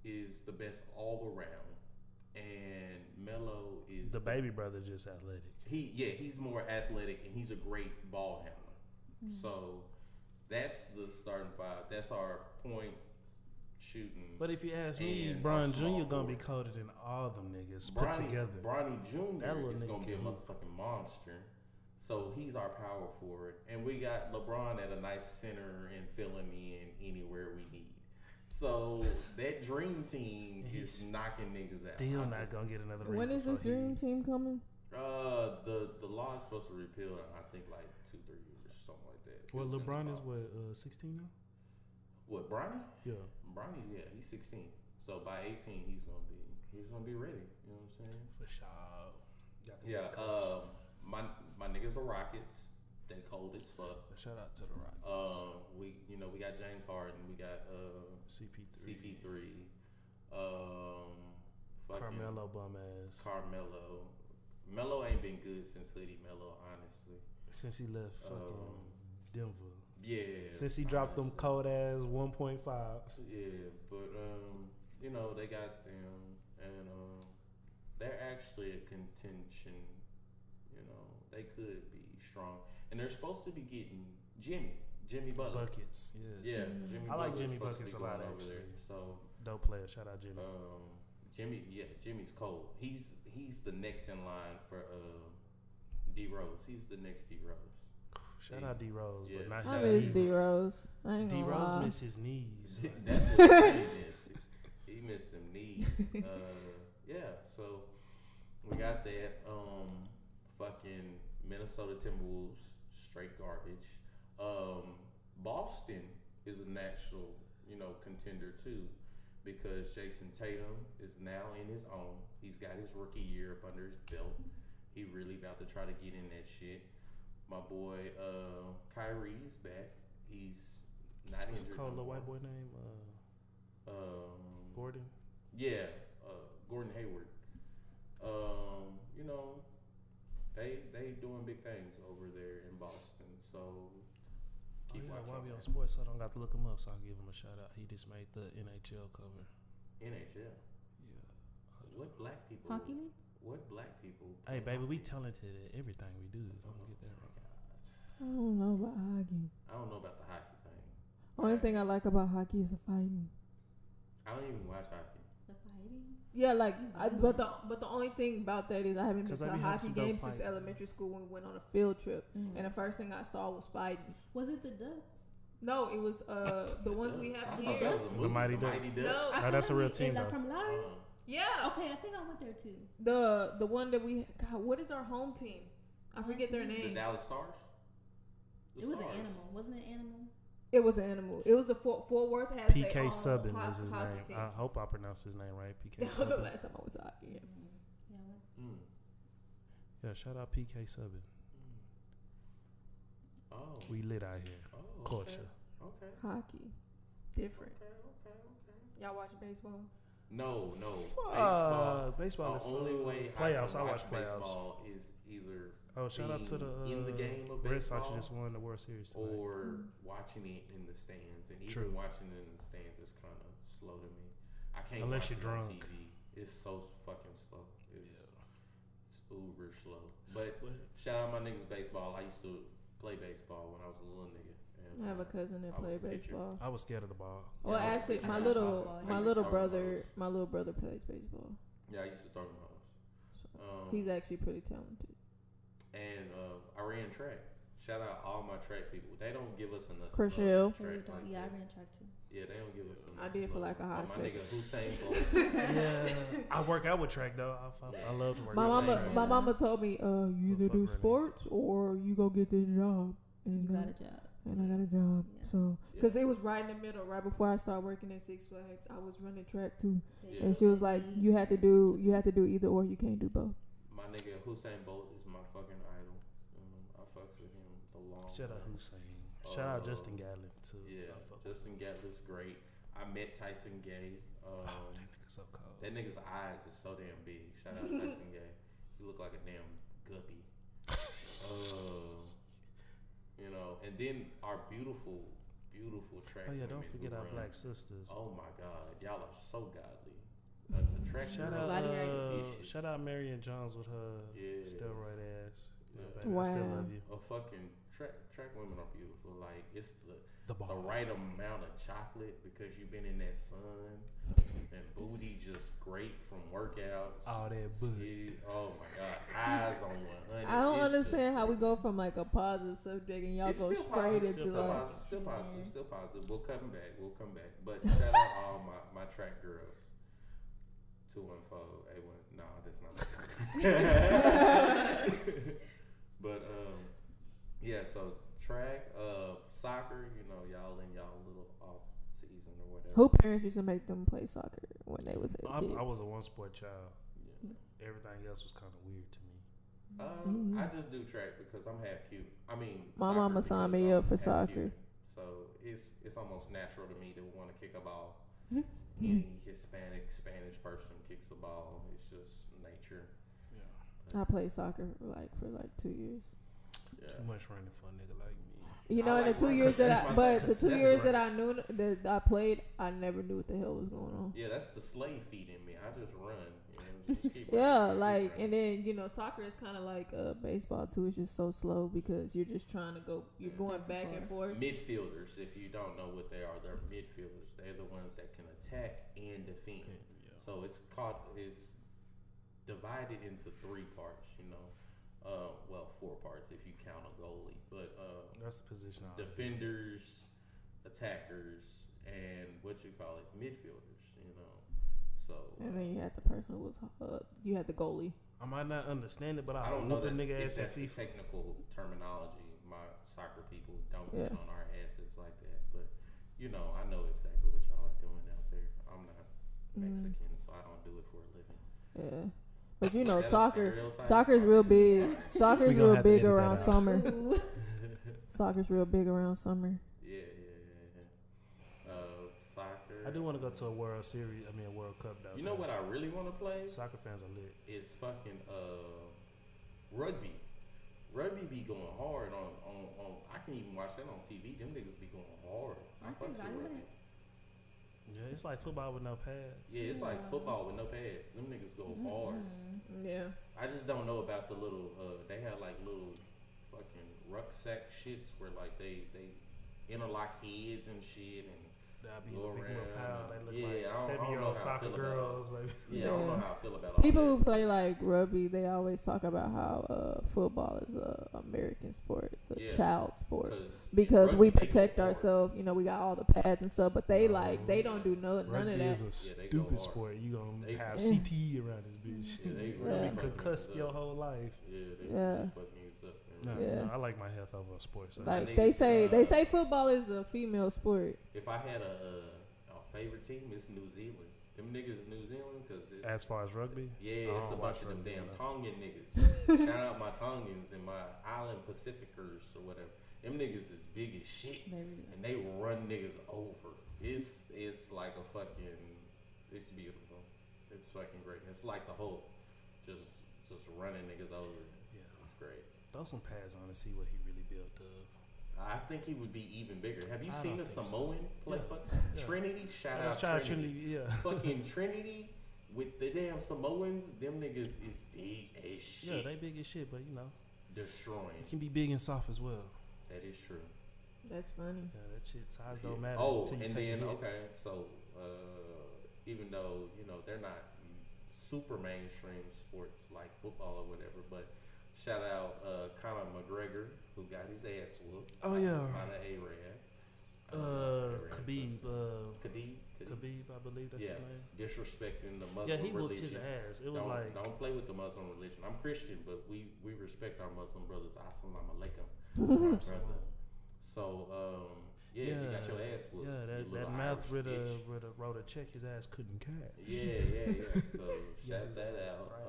is the best all around, and Melo is The baby brother just athletic. he's more athletic and he's a great ball handler. Mm-hmm. So that's the starting 5. That's our point shooting. But if you ask me, And Bron our small Jr. gonna be forward. colder than all them niggas put together. Bronny That Jr. little is nigga gonna be a can hoop. motherfucking monster. So he's our power forward, and we got LeBron at a nice center and filling in anywhere we need. So that dream team is He's knocking niggas out. Still I not just- gonna get another ring. When is before this dream team coming? The law is supposed to repeal in I think like 2-3 years or something like that. Well, It was in the LeBron is law. what 16 now. What, Bronny? Yeah. Bronny's he's 16. So by 18 he's gonna be ready. You know what I'm saying? For sure. Got the Yeah. best coach. My niggas are Rockets. They cold as fuck. Shout out to the Rockets. We got James Harden. We got CP3. Fucking Carmelo bum ass. Carmelo. Melo ain't been good since Hoodie Melo, honestly. Since he left fucking Denver. Yeah. Since he dropped them honestly. cold ass 1.5s. Yeah, but they got them, and they're actually a contention. They could be strong, and they're supposed to be getting Jimmy Butler. Buckets. Yes. Yeah, Mhm. Jimmy. I like Butler's Jimmy supposed to Buckets be a lot, going over there. actually. So Dope player. Shout out Jimmy. Jimmy's cold. He's the next in line for D Rose. He's the next D Rose. Shout out D Rose, Yeah. but not I his miss knees. D Rose. I ain't D gonna Rose lie. missed his knees. Like, That's what he missed. He missed them knees. Yeah. So we got that. Fucking Minnesota Timberwolves, straight garbage. Boston is a natural, contender too, because Jason Tatum is now in his own. He's got his rookie year up under his belt. He really about to try to get in that shit. My boy Kyrie's back. He's not what's injured. it called? no The white more. boy name? Gordon. Yeah, Gordon Hayward. They doing big things over there in Boston. So keep watching. While we on that. sports, so I don't got to look him up, so I'll give him a shout out. He just made the NHL cover. NHL. Yeah. What black people? Hockey league? What black people? Hey, play baby, we hockey? talented at everything we do. Don't get that wrong. I don't know about hockey. I don't know about the hockey thing. Only thing I like about hockey is the fighting. I don't even watch hockey. The fighting? Yeah, but the only thing about that is I haven't been 'Cause to they a be having hockey some dope game since fighting. elementary school when we went on a field trip, Mm. and the first thing I saw was fighting. Was it the Ducks? No, it was the ones we I have thought here. that was a movie, Mighty the Ducks. Mighty No. Ducks. I Oh, that's feel a real like team, in La though. Camilleri? Yeah, Okay, I think I went there too. the one that we God, what is our home team? I forget their The name. Dallas Stars. The It was an Stars. animal, wasn't it? Animal. It was an animal. It was the Fort Worth has PK their own Subban is his hockey name. team. I hope I pronounced his name right. PK That was the Subban. last time I was hockey. Yeah. Yeah. Yeah, shout out PK Subban. Oh. We lit out here. Oh. Culture. Okay. Hockey, different. Okay. Y'all watch baseball? No. Baseball is only way playoffs. I I can watch playoffs. baseball is either Oh, shout out to the in the game of Red Sox. baseball Just won the World Series tonight. or watching it in the stands. And even True. watching it in the stands is kind of slow to me. I can't Unless watch you're it on drunk. TV. It's so fucking slow. It's uber slow. But shout out my niggas baseball. I used to play baseball when I was a little nigga. And, I have a cousin that I was played a pitcher. baseball. I was scared of the ball. Well, I was a actually, pitcher. my I used to little throw- I my used to little throw brother those. my little brother plays baseball. Yeah, I used to throw them those. He's actually pretty talented. And I ran track. Shout out all my track people. They don't give us enough. Chris love Hill. for track like Yeah, I that. ran track too. Yeah, they don't give us enough. I did for love. like a hot My second. nigga Hussein Bolt. Yeah, I work out with track though. I love to work My out with mama, track. my mama told me, you either Fuck do running. sports or you go get this job. And, You got a job. and I got a job. Yeah. So, because it was right in the middle, right before I started working at Six Flags, I was running track too. Yeah. And she was like, you have to do either or. You can't do both. My nigga Hussein Bolt is my fucking idol. I fucks with him the long. Shout out time. Hussein. Shout out Justin Gatlin too. Yeah, I fuck with Justin Gatlin's great. I met Tyson Gay. him. Oh, that nigga so cold. That nigga's eyes is so damn big. Shout out Tyson Gay. He look like a damn guppy. You know, and then our beautiful track. Oh yeah, don't women forget who our run. black sisters. Oh my God, y'all are so godly. The track Shout girls, out, bitches. shout out Marion Jones with her Yeah. steroid ass. Yeah. Baby, I still Wow. love you. A fucking track women are beautiful. Like it's the ball. right amount of chocolate because you've been in that sun, and booty just great from workouts. All that butt. Oh my God, eyes on 100. I don't It's understand just how we great. go from like a positive subject and y'all It's go still straight positive, into still like. positive, still positive. We'll come back. But shout out all my track girls. 214 A1. Nah, that's not. But yeah. So track, soccer. You know, y'all in y'all little off season or whatever. Who parents used to make them play soccer when they was a kid? I was a one sport child. Yeah. Everything else was kind of weird to me. I just do track because I'm half Cuban. I mean, My soccer mama signed because me I'm up for half soccer. Cuban. So it's almost natural to me to want to kick a ball. Hmm. Any Spanish person kicks a ball. It's just nature. Yeah. I played soccer for like 2 years. Yeah. Too much running for a nigga like me. You know, I in like the 2 running years that consistent- the 2 consistent years running. that I knew that I played, I never knew what the hell was going on. Yeah, that's the slave feed in me. I just run. You know, just keep Yeah, running, keep like, running. and then, you know, soccer is kind of like baseball too. It's just so slow because you're just trying to go, you're Yeah. going back and forth. Midfielders, if you don't know what they are, they're midfielders. They're the ones that can attack and defend. Yeah. So it's divided into 3 parts, you know. Well, 4 parts if you count a goalie, but That's the position I defenders, attackers, and midfielders, you know. So And then you had the person who was, you had the goalie. I might not understand it, but I I don't know whoop a if nigga that's ass the in FIFA. technical terminology. My soccer people don't Yeah. get on our asses like that, but you know, I know exactly what y'all are doing out there. I'm not Mexican, so I don't do it for a living. Yeah. But you know, Is that a soccer, stereotype? soccer's real big. Soccer's We gonna real have to big edit that around out. summer. Soccer's real big around summer. Yeah. Soccer. I do want to go to a World Series. I mean, a World Cup though. You know what 'cause I really want to play? Soccer fans are lit. Is fucking rugby. Rugby be going hard on I can even watch that on TV. Them niggas be going hard. I Aren't fucks they with rugby. violent? Yeah, it's like football with no pads. Yeah, it's like Yeah. football with no pads. Them niggas go hard. Yeah. I just don't know about the little they had like little fucking rucksack shits where like they interlock heads and shit and That'd be go a big little around. pile. They look Yeah, I like don't know 7-year-old how I soccer feel about all- girls. Like, yeah, I don't know Yeah. how I feel about all People that. who play like rugby, they always talk about how football is a American sport. It's a Yeah. child sport. 'Cause Because in we rugby, they go protect hard. ourselves, you know, we got all the pads and stuff, but they No. like they don't do none of rugby that. is a Yeah, they go stupid hard. sport. You gonna They- have Yeah. CTE around this bitch. Yeah, they You really Yeah. be fucking concussed niggas your up. whole life. Yeah, they Yeah. really fucking niggas up. And No, Yeah. no, I like my health over a sport. So Like niggas, they say football is a female sport. If I had a favorite team, it's New Zealand. Them niggas New Zealand, cause it's as far as rugby, yeah, I it's a don't bunch watch of them rugby damn enough. Tongan niggas. Shout out my Tongans and my Island Pacificers or whatever. Them niggas is big as shit, Maybe. and they run niggas over. It's like a fucking. It's beautiful. It's fucking great. It's like the Hulk, just running niggas over. Yeah. It's great. Throw some pads on and see what he really built of. I think he would be even bigger. Have you I seen don't a think so. Samoan play? Yeah. Fuck Yeah. Trinity. Shout out Shout out Trinity. Yeah. Fucking Trinity with the damn Samoans. Them niggas is big as shit. Yeah, they big as shit, but you know, Destroying. it can be big and soft as well. That is true. That's funny. Yeah, that shit size Yeah. don't matter. Oh, until you and take a then hit. okay, so even though they're not super mainstream sports like football or whatever, but shout out Conor McGregor who got his ass whooped. Oh, yeah. By the Arab. Khabib, Khabib, I believe that's yeah, his name. disrespecting the Muslim Yeah, he whooped religion. his ass. It was Don't play with the Muslim religion. I'm Christian, but we respect our Muslim brothers. Assalamu alaikum, my brother. So yeah, you got your ass whooped. Yeah, you that little math Irish bitch. wrote a check his ass couldn't cash. Yeah. So Yeah, shout that that's out. trash.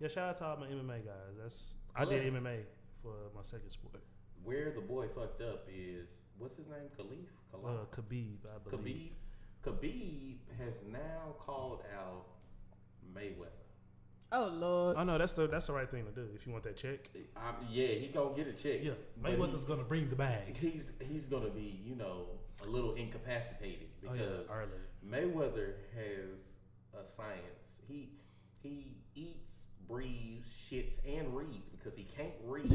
Yeah, shout out to all my MMA guys. I did MMA for my second sport. Where the boy fucked up is what's his name? Khabib, I believe. Khabib has now called out Mayweather. Oh Lord. Oh no, that's the right thing to do if you want that check. Yeah, he gonna get a check. Yeah, but Mayweather's gonna bring the bag. He's gonna be a little incapacitated because early. Mayweather has a science. He eats, breathes, shits, and reads because he can't read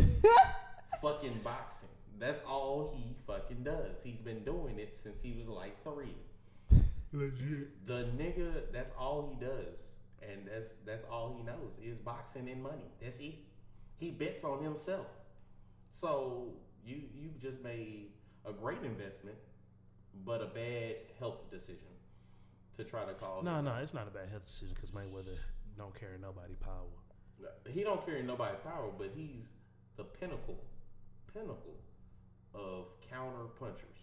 fucking boxing. That's all he fucking does. He's been doing it since he was like 3. Legit. The nigga, that's all he does. And that's all he knows is boxing and money. That's it. He bets on himself. So you've just made a great investment, but a bad health decision to try to call. No, it's not a bad health decision because Mayweather don't carry nobody power. He don't carry nobody power, but he's the pinnacle of counter punchers.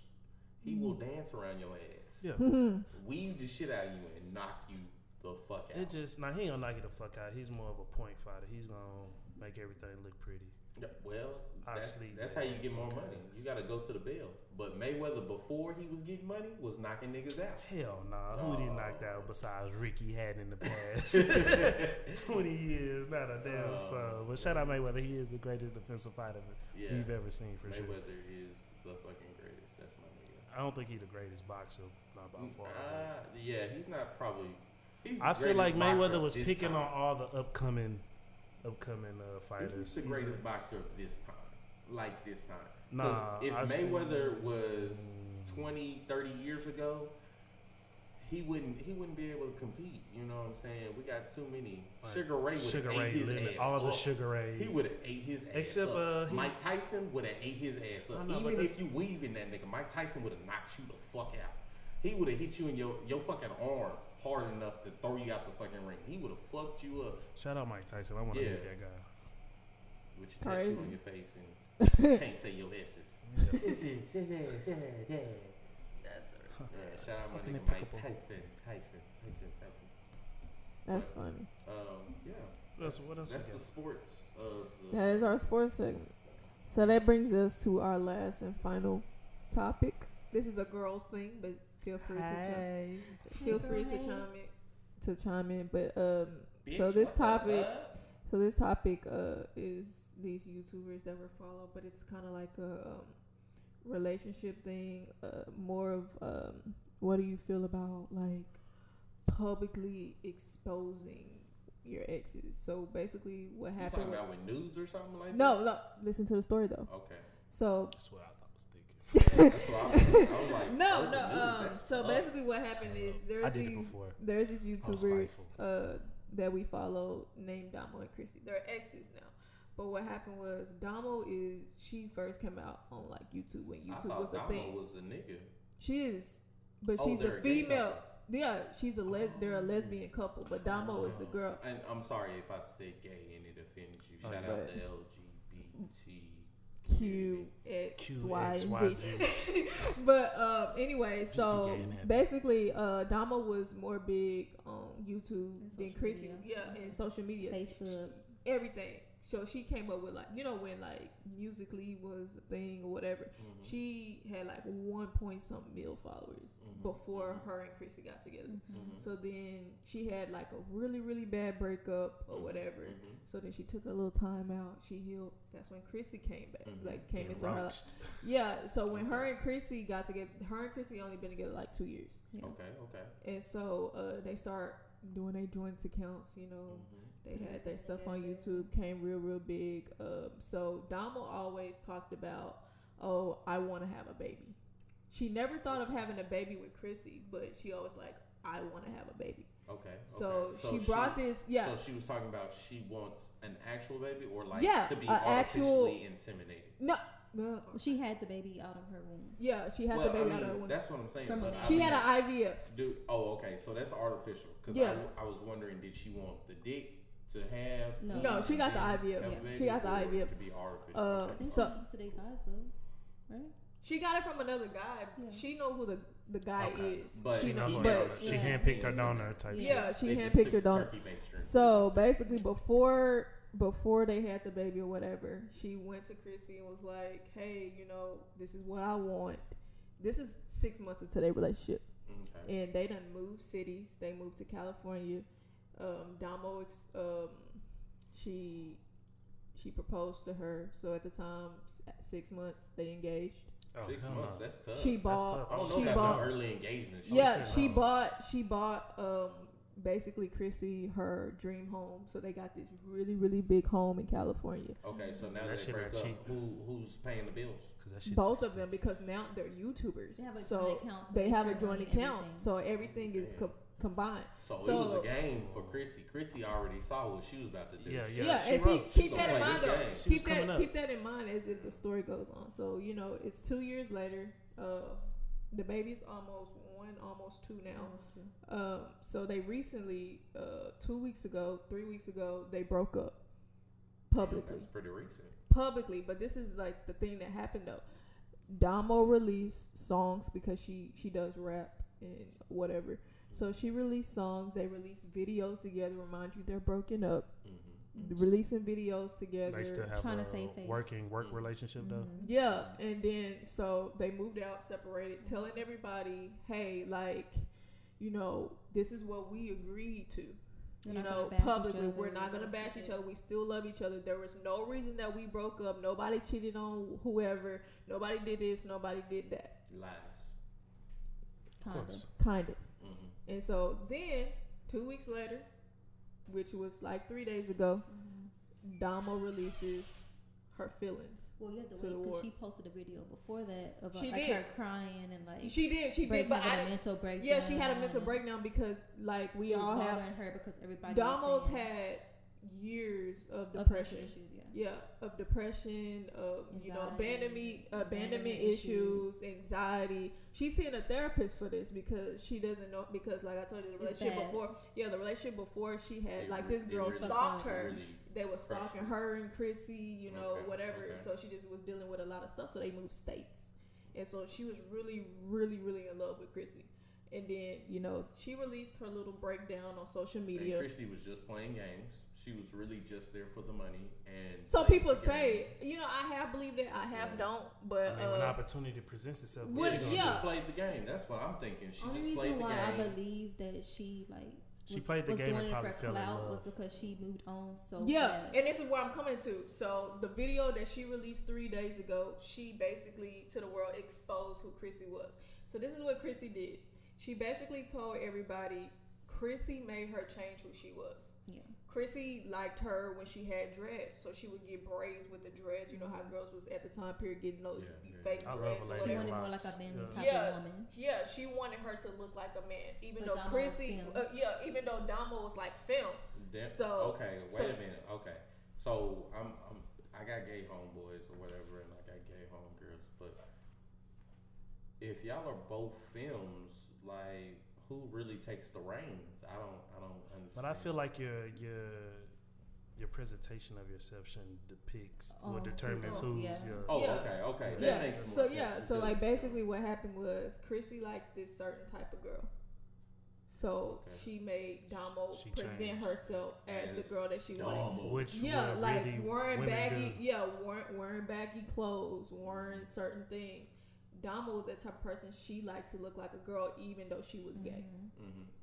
He will dance around your ass. Yeah. Weave the shit out of you and knock you the fuck out. He ain't gonna knock you the fuck out. He's more of a point fighter. He's gonna make everything look pretty. Well, Honestly, that's how you get more money. You got to go to the bill. But Mayweather, before he was getting money, was knocking niggas out. Hell nah. Who did he knocked out besides Ricky had in the past 20 years? Not a damn soul. But shout out Mayweather. He is the greatest defensive fighter we've ever seen for sure. Mayweather is the fucking greatest. That's my nigga. I don't think he's the greatest boxer, not by far. Yeah, he's not probably. I feel like Mayweather was this picking time. on all the upcoming fighters. He's the greatest boxer of this time. Like this time. Nah, if I've Mayweather seen- was 20, 30 years ago, he wouldn't be able to compete. You know what I'm saying? We got too many. Like, Sugar Ray would have ate his limit, ass all up. the Sugar Rays. He would have ate his ass Except, up. he- Mike Tyson would have ate his ass I up. know, but Even if that's- you weave in that nigga, Mike Tyson would have knocked you the fuck out. He would have hit you in your fucking arm hard enough to throw you out the fucking ring. He would have fucked you up. Shout out Mike Tyson. I want to Yeah. meet that guy. With your tattoo Crazy. on your face and can't say your S's. That's Shout out my Fucking nigga Mike impeccable. Tyson. That's funny. Yeah. What else That's we the got? sports of the. That is our sports segment. So that brings us to our last and final topic. This is a girls thing, but feel free to chime in. But Bitch, so this what the topic fuck? is these YouTubers that we follow, but it's kind of like a relationship thing. More of what do you feel about like publicly exposing your exes? So basically, what You happened talking was about with nudes or something like that? no. Listen to the story though. Okay. So That's what I thought was thinking. That's what I was like. no. first nudes, that's So up. basically, what happened is I did it before. there's these I was YouTubers spiteful. that we follow named Damo and Chrissy. They're exes now. But what happened was she first came out on like YouTube when I YouTube thought was a Damo thing. was a nigga. She is, but Oh, she's they're a a gay female. couple. Yeah, they're a lesbian couple, but Damo is the girl. And I'm sorry if I say gay and it offends you. Oh, Shout yeah. out the LGBT Q X Y X, and Y, Z. Z. But anyway, Just so be gay and happy. basically, Dama was more big on YouTube And than social Chrissy. media. Yeah, Okay. and social media, Facebook. everything. So she came up with like, you know, when like Musically was a thing or whatever. Mhm. She had like 1 point something mil followers Mhm. before Mhm. her and Chrissy got together. Mhm. So then she had like a really, really bad breakup or Mhm. whatever. Mhm. So then she took a little time out. She healed. That's when Chrissy came back, Mhm. like came Yeah, into her life. roached. Yeah. So when her Okay. and Chrissy got together, her and Chrissy only been together like 2 years, Yeah. Okay. Okay. and so they start doing their joint accounts. You know, Mhm. they had their stuff on YouTube, came real, real big. So Dama always talked about, oh, I want to have a baby. She never thought of having a baby with Chrissy, but she always like, I want to have a baby. Okay. So okay. she brought this, yeah. So she was talking about she wants an actual baby or like Yeah, to be a actual- artificially inseminated. No, Well, she had the baby out of her womb. yeah, she had Well, the baby I out of her mean, womb. that's what I'm saying. From a But man. I She mean, had an IVF. okay. So that's artificial. Because Yeah. I was wondering, did she want the dick to have? No. No, she got the have IVF. a Yeah. baby She got the or IVF. to be artificial. Uh, I think So- she used to date guys though, right? She got it from another guy. Yeah. She know who the guy Okay. is. But she She know know, who but it is. She Yeah. handpicked her donor type Yeah. shit. yeah, she They just handpicked took her the donor. turkey baster. So basically, before they had the baby or whatever, she went to Chrissy and was like, "Hey, you know, this is what I want." This is 6 months into their relationship, Okay. and they done moved cities. They moved to California. Damo, she proposed to her. So at the time, 6 months they engaged. Oh, 6 hell months. no. That's tough. She That's bought. tough. I don't know She about bought. no early engagement. shit. Yeah, said she no. bought basically Chrissy her dream home. So they got this really, really big home in California. Okay, so now That that they shit break ain't up, cheap. who's paying the bills? 'Cause that shit's Both of them, expensive. because now they're YouTubers. They have a so joint account, so they they have a share joint money, account. everything. So everything is Damn. combined. So, it So- was a game for Chrissy. Chrissy already saw what she was about to do. Yeah, Yeah, she and see, wrote. keep She that in gonna mind play though. this game. She was Keep coming that up. keep that in mind as if the story goes on. So you know, it's 2 years later. The baby's almost 1, almost 2 now. Almost two. So they recently, 2 weeks ago, 3 weeks ago, they broke up publicly. That's pretty recent. Publicly, but this is like the thing that happened though. Damo released songs because she does rap and whatever. So she released songs. They released videos together. Remind you, they're broken up. Mm-hmm. Releasing videos together. They still have Trying a to save face. work Mhm. relationship though. Mhm. Yeah, and then so they moved out, separated, telling everybody, hey, like, you know, this is what we agreed to. We're You not know, gonna bash each publicly, other, we're not we're gonna gonna bash keep each it. other. We still love each other. There was no reason that we broke up. Nobody cheated on whoever. Nobody did this. Nobody did that. Lies. Of Kind of. course. Kind of. Mm-hmm. And so then, 2 weeks later, which was like 3 days ago, Damo releases her feelings. Well, you have to To wait the because war. she posted a video before that of She like did. her crying and like She did, but having I a didn't. mental breakdown. Yeah, she had a mental and breakdown because, like, we it was all have. bothering her because everybody Damo's was saying had years of of mental depression. issues. Yeah. Yeah, of depression, of Anxiety, abandonment issues, anxiety. She's seeing a therapist for this because she doesn't know, because like I told you, the It's relationship bad. before, the relationship before she had It like re- this it girl really- stalked it her. Really, They were stalking her and Chrissy, you know, Okay, whatever. okay. So she just was dealing with a lot of stuff. So they moved states, and so she was really, really, really in love with Chrissy. And then, you know, she released her little breakdown on social and media. Chrissy was just playing games. She was really just there for the money. And So playing people the say, game. you know, I have believed it, I have Yeah. don't, but I mean, when opportunity presents itself, Would- she gonna She yeah. just played the game. That's what I'm thinking. She Only just played reason the why I game. believe that she like She was, played the was game doing and it probably for fell in clout was love. because she moved on so yeah, fast. and this is where I'm coming to. So the video that she released 3 days ago, she basically to the world exposed who Chrissy was. So this is what Chrissy did. She basically told everybody Chrissy made her change who she was. Yeah. Chrissy liked her when she had dreads, so she would get braids with the dreads. You know how girls was at the time period getting those Yeah, yeah. fake I love dreads a or lady She whatever. wanted more like locks, a manly yeah. type Yeah. of woman. Yeah, she wanted her to look like a man, even But though Damo was Chrissy, femme. even though Damo was like film. So- okay, wait so- a minute. Okay, so I got gay homeboys or whatever, and I got gay homegirls. But if y'all are both films, like who really takes the reins? I don't understand. But I feel like your presentation of yourself shouldn't depicts or Oh, determines oh, who's yeah. your. Oh, Yeah. okay. That Yeah. makes more So sense. yeah. So because, like basically what happened was Chrissy liked this certain type of girl. So Okay. she made Damo She present changed. herself as the As girl that she wanted. Damo. Which Yeah, what like really wearing women baggy, do. wearing baggy clothes, wearing certain things. Dama was that type of person. She liked to look like a girl, even though she was gay.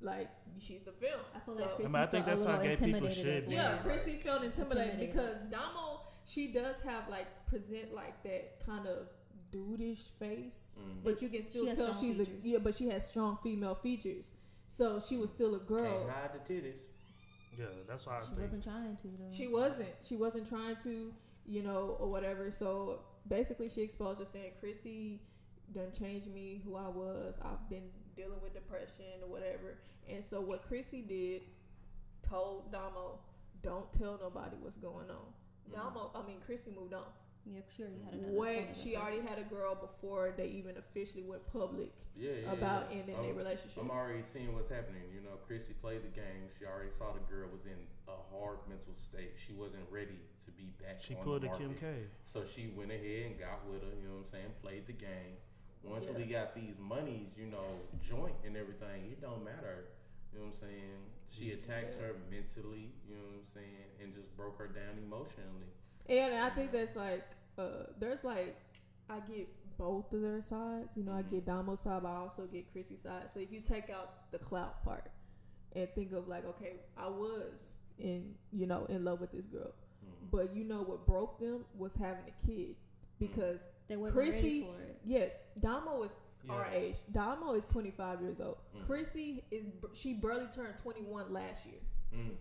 Like she's the film. I feel So- like Chrissy I mean, I think felt that's a how little gay people intimidated should as be. well. Yeah, Chrissy felt intimidated Intimidated. because Damo, she does have like present like that kind of dudeish face, but you can still She has tell strong she's features. but she has strong female features. So she was still a girl. Can't hide the titties. Yeah, that's why I She think. wasn't trying to though. She wasn't. She wasn't trying to, or whatever. So basically, she exposed her saying, "Chrissy done changed me who I was. I've been dealing with depression or whatever." And so what Chrissy did, told Damo, "Don't tell nobody what's going on." Chrissy moved on. Yeah, she already had another. When she already had a girl before they even officially went public about ending their relationship. I'm already seeing what's happening. Chrissy played the game. She already saw the girl was in a hard mental state. She wasn't ready to be back She on pulled the a Kim market. K. So she went ahead and got with her, played the game. Once Yeah. we got these monies, joint and everything, it don't matter. She attacked her mentally, and just broke her down emotionally. And I think that's like, there's like, I get both of their sides. I get Damo's side, but I also get Chrissy's side. So if you take out the clout part and think of like, okay, I was in love with this girl, but what broke them was having a kid because they weren't Chrissy, ready for it. yes, Damo is our Yeah. age. Damo is 25 years old. Chrissy she barely turned 21 last year.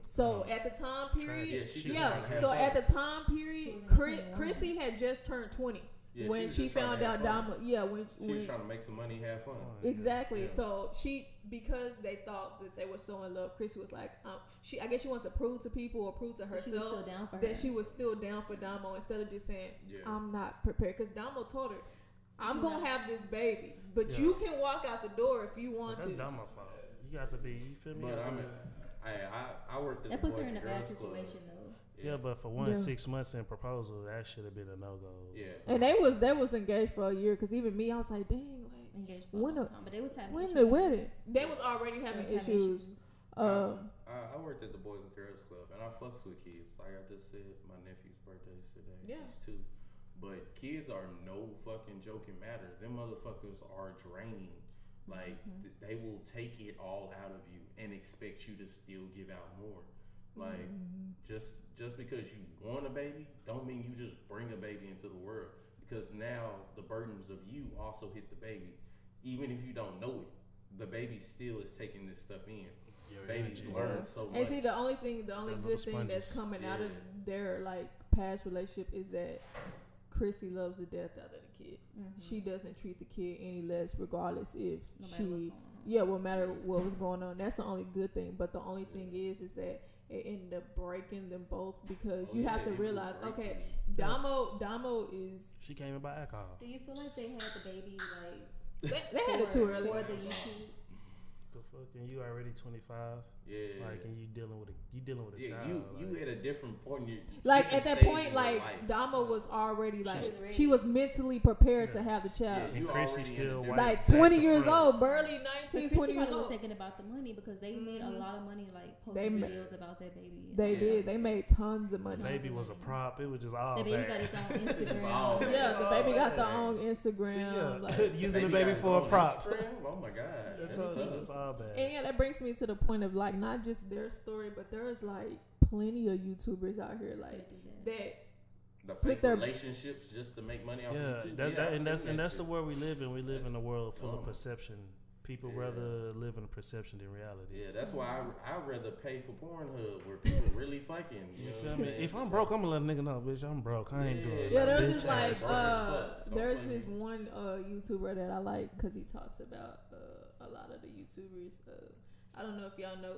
So at the time period, Yeah, she just yeah. trying to have So fun. at the time She period, was 21. Chrissy had just turned 20 Yeah, when was she just trying found to out have fun. Damo. Yeah, when She was trying to make some money, have fun. exactly. Yeah. So because they thought that they were so in love, Chrissy was like, I guess she wants to prove to people or prove to But she was herself still down for her. that she was still down for Damo instead of just saying, Yeah. I'm not prepared. Because Damo told her, I'm You gonna know. have this baby, but Yeah. you can walk out the door if you But want that's to. not my fault. You got to be. You feel me? But You I gotta mean, I worked at That the puts her Boys in a and bad Girls Club. situation though. Yeah, but for one, Yeah. 6 months in proposal, that should have been a no go. Yeah. And they was engaged for a year. Because even me, I was like, dang, like Engaged for a when long the time, but they was having when issues the with wedding, it. they was already They having was having issues. I worked at the Boys and Girls Club, and I fucks with kids. Like I just said, my nephew's birthday is today. Yeah. He's 2. But kids are no fucking joking matter. Them motherfuckers are draining. Like they will take it all out of you and expect you to still give out more. Like just because you want a baby, don't mean you just bring a baby into the world. Because now the burdens of you also hit the baby, even if you don't know it. The baby still is taking this stuff in. Babies learn so much. And see, the only good little thing that's sponges. coming out of Yeah. their like past relationship is that Chrissy loves the death out of the kid. She doesn't treat the kid any less, regardless if No matter what's she, going on. no matter what was going on. That's the only good thing. But the only thing is that it ended up breaking them both because you have to it will realize, break okay, you. Damo is She came in by alcohol. Do you feel like they had the baby like they had it too early. for the YouTube? The fuck, and you already 25. Yeah. Like, and you dealing with a Yeah, child. you like, at a different point in your Like different at that stage point, in your like life. Damo was already like ready. she was mentally prepared to Yeah. have the child. Yeah, And you Chrissy already in still a white. different Like stage 20 of years front. old, barely So 19, Chrissy 20 years probably was old. thinking about the money because they made a lot of money, like They posting ma- videos about their baby. and They all did. that They stuff. made tons of money. The baby was a prop. It was just all The baby bad. got his own all Instagram. bad. Yeah, the baby got their Yeah. own Instagram. See, yeah. Like, Using the got baby his for a own prop. Instagram? Oh my god. Yeah, That's That's all, tough. it's all bad. and yeah, that brings me to the point of like not just their story, but there's like plenty of YouTubers out here They like do that. that. The Put fake their- relationships just to make money off Yeah, YouTube. that's I've and that's seen and that that's the shit. world we live in. We live in a world full of dumb. perception. People Yeah. rather live in a perception than reality. Yeah, that's why I'd rather pay for Pornhub where people really fucking. You know feel what I'm me? saying? If I'm broke, I'm gonna let a nigga know, bitch. I'm broke. I ain't doing it. Yeah, Like, there's bitch this like ass. Don't there's blame this me. one YouTuber that I like because he talks about a lot of the YouTubers. I don't know if y'all know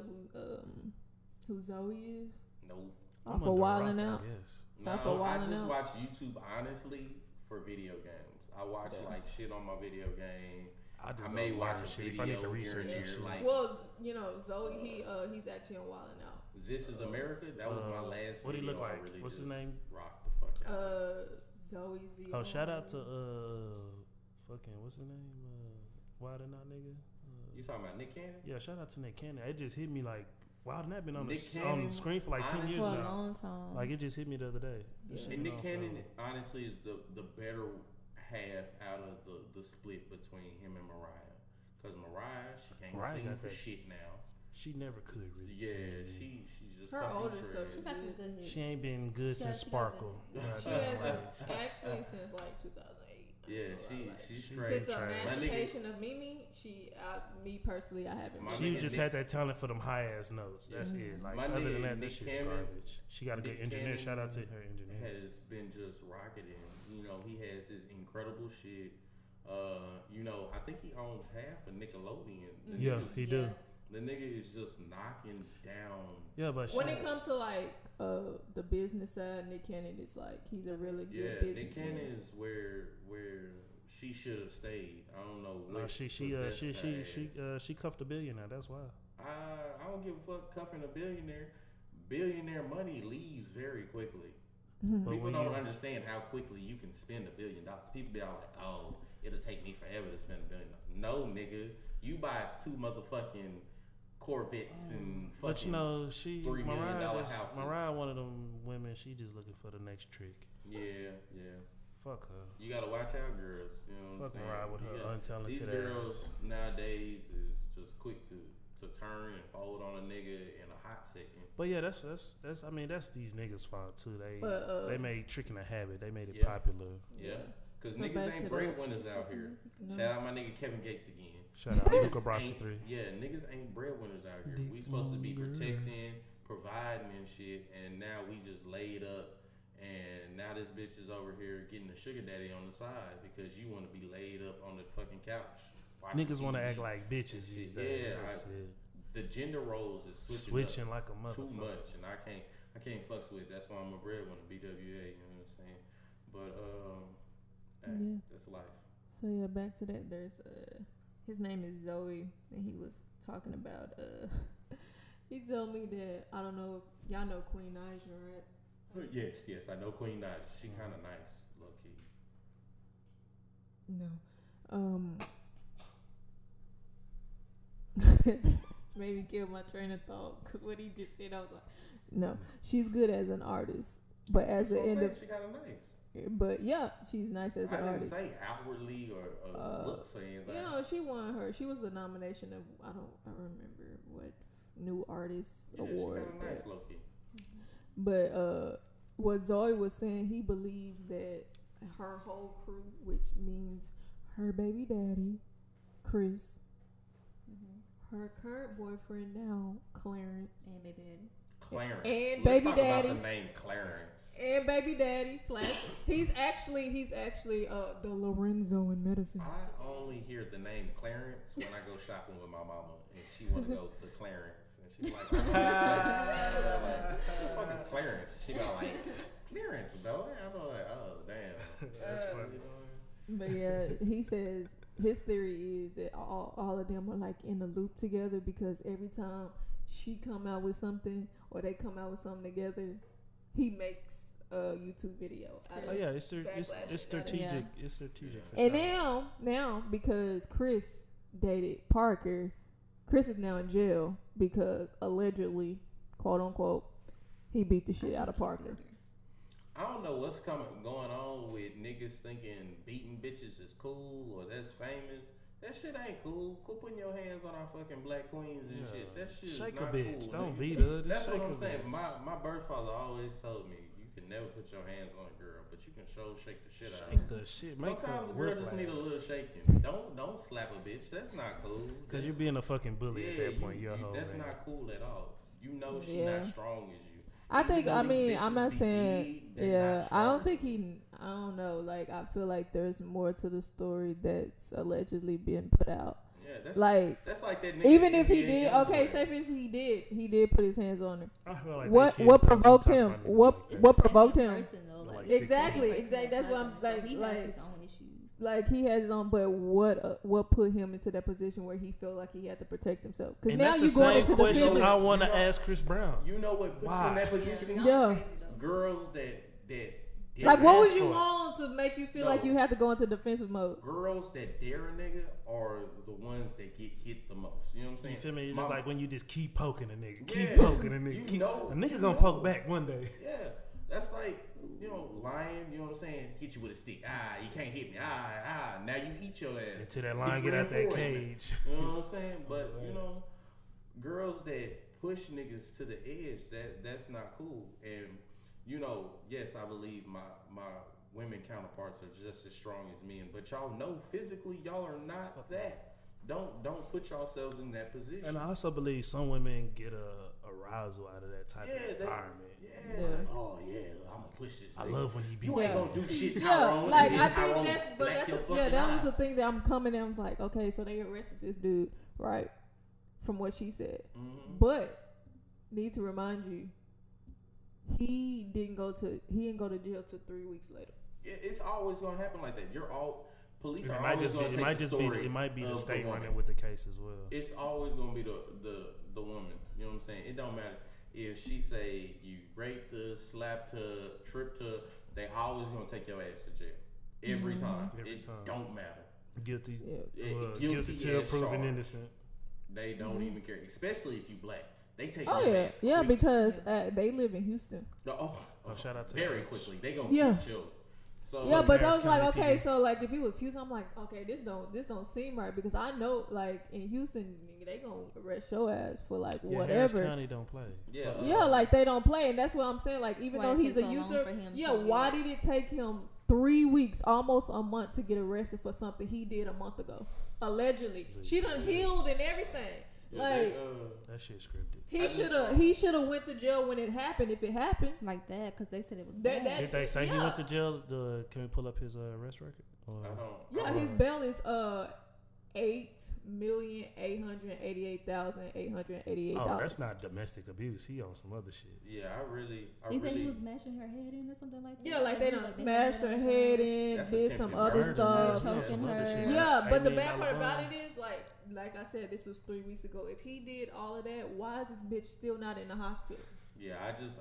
who Zoe is. Nope. I'm Off under of a rock, Wildin' I Out. guess. No, Not for I wilding just out. watch YouTube honestly for video games. I watch like shit on my video game. I just I may don't watch learn a shit. If video I need to here research and and there. shit. Like, Well, you know, Zoe, he's actually on Wild 'N Out. This Is America. That was my last. What do he video. look like? I really What's his just name? Rocked the fuck out. Zoe Z. Oh, shout out to fucking what's his name? Wild 'N Out nigga. You talking about Nick Cannon? Yeah, shout out to Nick Cannon. It just hit me like Wild 'N Out been on Nick on Cannon, the screen for like 10 years For a now. long time. Like it just hit me the other day. This shit And been Nick off, Cannon, honestly, is the better half out of the split between him and Mariah. Because Mariah, she can't Mariah sing got for that shit now. She never could really. Yeah, sing. she's just Her fucking older trash. stuff She's got some good hits. She ain't been good She since got Sparkle. good. She Goddamn, has like, actually since like 2008. Yeah, she's straight. Since the trash. emancipation of Mimi, me personally, I haven't. My she nigga just Nick- had that talent for them high ass notes. That's it. Like My other nigga than that, Nick that shit's Cannon- garbage. She got a good Nick engineer. Cannon Shout out to her engineer. has been just rocketing. You know, he has his incredible shit. You know, I think he owns half of Nickelodeon. The Yeah, nigga's- he do. The nigga is just knocking down. Yeah, but When she- it comes to like the business side, Nick Cannon is like he's a really good Yeah, Nick businessman. Cannon is where she should have stayed. I don't know what. no, she cuffed a billionaire. That's why. I don't give a fuck cuffing a billionaire. Billionaire money leaves very quickly. But People when don't you- understand how quickly you can spend $1 billion. People be all like, "Oh, it'll take me forever to spend $1 billion." No, nigga, you buy 2 motherfucking Corvettes and fucking. But you know, she $3 million houses. Mariah, one of them women. She just looking for the next trick. Yeah. Fuck her. You gotta watch out, girls. You know what Fuck I'm saying? Mariah with her You got- untalented These ass. girls nowadays is just quick to turn and fold on a nigga in a hot second. But yeah, that's I mean that's these niggas' fault too. They made tricking a habit. They made it Yeah. popular. Yeah. Cause So niggas back ain't to breadwinners out here. No. Shout out my nigga Kevin Gates again. Shout out Luca Niggas Brasi ain't- 3. Yeah, niggas ain't breadwinners out here. Dick We supposed to be longer. protecting, providing and shit, and now we just laid up, and now this bitch is over here getting a sugar daddy on the side because you want to be laid up on the fucking couch. watching Niggas want to TV. act like bitches these days. Yeah, That's it. the gender roles is Switching up like a too motherfucker. much, and I can't fucks with it. That's why I'm a breadwinner, BWA. You know what I'm saying? But hey, Yeah. that's life. So yeah, back to that. There's his name is Zoe, and he was talking about he told me that I don't know if y'all know Queen Naija, right? Yes, I know Queen Naija. She kind of nice, low key. No. Maybe kill my train of thought because what he just said, I was like, no, she's good as an artist, but as an That's what I'm saying, individual, she kind of nice. but yeah, she's nice as I an didn't artist. say outwardly or looks or anything. You know, she won her. She was the nomination of I remember what new artist yeah, award. She kind of nice, that- low key. But what Zoe was saying, he believes that her whole crew, which means her baby daddy, Chris, her current boyfriend now, Clarence, And baby daddy. Clarence. And Let's baby talk daddy. About the name Clarence. and baby daddy / he's actually the Lorenzo in medicine. I only hear the name Clarence when I go shopping with my mama, and she want to go to Clarence, and she's like, "I'm like, "Who the fuck is Clarence?" She go like, "Clarence, bro." I'm like, "Oh, damn." That's funny. But yeah, he says his theory is that all of them are like in the loop together because every time she come out with something or they come out with something together, he makes a YouTube video. Out Oh of yeah, backlash it's together. strategic. Yeah. It's strategic. For And sure. now because Chris dated Parker, Chris is now in jail because allegedly, quote unquote, he beat the shit out of Parker. I don't know what's going on with niggas thinking beating bitches is cool or that's famous. That shit ain't cool. Quit putting your hands on our fucking black queens and Yeah. shit. That shit Shake is a not bitch. cool. Don't nigga. beat her. Just That's shake what a I'm saying. bitch. My birth father always told me you can never put your hands on a girl, but you can shake the shit out of Shake her. the shit. Make Sometimes her a girl whip just need a laugh. little shaking. Don't slap a bitch. That's not cool. Cause you're being a fucking bully at that point. You're a hoe. That's man. not cool at all. You know she Yeah. not strong as you. I Even think. though I these mean, bitches I'm not be saying. big, they Yeah, not I don't strong. think he. I don't know. Like, I feel like there's more to the story that's allegedly being put out. Yeah, that's Like, that's like that nigga. even if he NBA did, Youngboy. okay, say for instance he did put his hands on her. I feel like What they kids what don't provoked talk him? about niggas What like that. what provoked him? Person, though, like, Like Exactly, person exactly. That's what I'm not gonna- like. So he Like, has his own issues. Like he has his own, but what put him into that position where he felt like he had to protect himself? Because And now that's you the going same into the question picture. I want to You know- ask Chris Brown. You know what puts you Why? in that Yeah, position? y'all Yeah. crazy though. Girls that Like, what was ask you for it. on to make you feel No. like you had to go into defensive mode? girls that dare a nigga are the ones that get hit the most. You know what I'm saying? You feel me? It's My- just like when you just keep poking a nigga, keep Yeah, poking a nigga. you Keep, know- a nigga you gonna know. poke back one day. Yeah, that's like, you know, lying. You know what I'm saying? Hit you with a stick. You can't hit me. Now you eat your ass. Until that line Secret get out that informant. cage. You know what I'm saying? But you Yes. know, girls that push niggas to the edge, that's not cool. And you know, yes, I believe my women counterparts are just as strong as men, but y'all know physically y'all are not that. Don't put yourselves in that position. And I also believe some women get a arousal out of that type of environment. Yeah. Yeah. Like, oh yeah, I'm gonna push this. I nigga. love when he beats You ain't me. gonna do shit, Yeah, Tyrone. like and I then think Tyrone that's, but black that's your yeah, fucking that was eye. the thing that I'm coming in. I was like, okay, so they arrested this dude, right? From what she said, Mhm. but need to remind you, he didn't go to jail till 3 weeks later. It's always gonna happen like that. You're all police And are it might always just be, gonna it take might the just be, story it might be the of state woman. running with the case as well. It's always gonna be the woman. You know what I'm saying? It don't matter if she say you raped her, slapped her, tripped her. They always gonna take your ass to jail every time. Every it time. don't matter. Guilty, Yeah, guilty till as proven charged. innocent. They don't even care, especially if you black. They take Oh your yeah, ass yeah, quick. because they live in Houston. Oh, shout out to very them. quickly. They gonna Yeah. get you. So Yeah, but I Harris was like, County okay, PD. so like if it was Houston, I'm like, okay, this don't seem right because I know like in Houston they gonna arrest your ass for like Yeah, whatever. Harris County don't play. yeah, Yeah, like they don't play, and that's what I'm saying. Like even Why though it he's a take so long user, for him yeah, to why get- did it take him 3 weeks, almost a month, to get arrested for something he did a month ago? Allegedly, she done healed and everything. yeah, Like That shit scripted. he should have went to jail when it happened if it happened. Like that, because they said it was That- bad. Did they say he yeah. went to jail? Can we pull up his arrest record? Or- I don't. Yeah, his bail is $8,888,888 Oh, that's not domestic abuse. He on some other shit. Yeah, I really. They said he was smashing her head in or something like that. Yeah, like they done banging smashed her head in, That's did some attempted other murder. stuff. Choking some other her. shit. Yeah, but the Amy bad part about Alabama. it is, like I said, this was 3 weeks ago. If he did all of that, why is this bitch still not in the hospital? Yeah,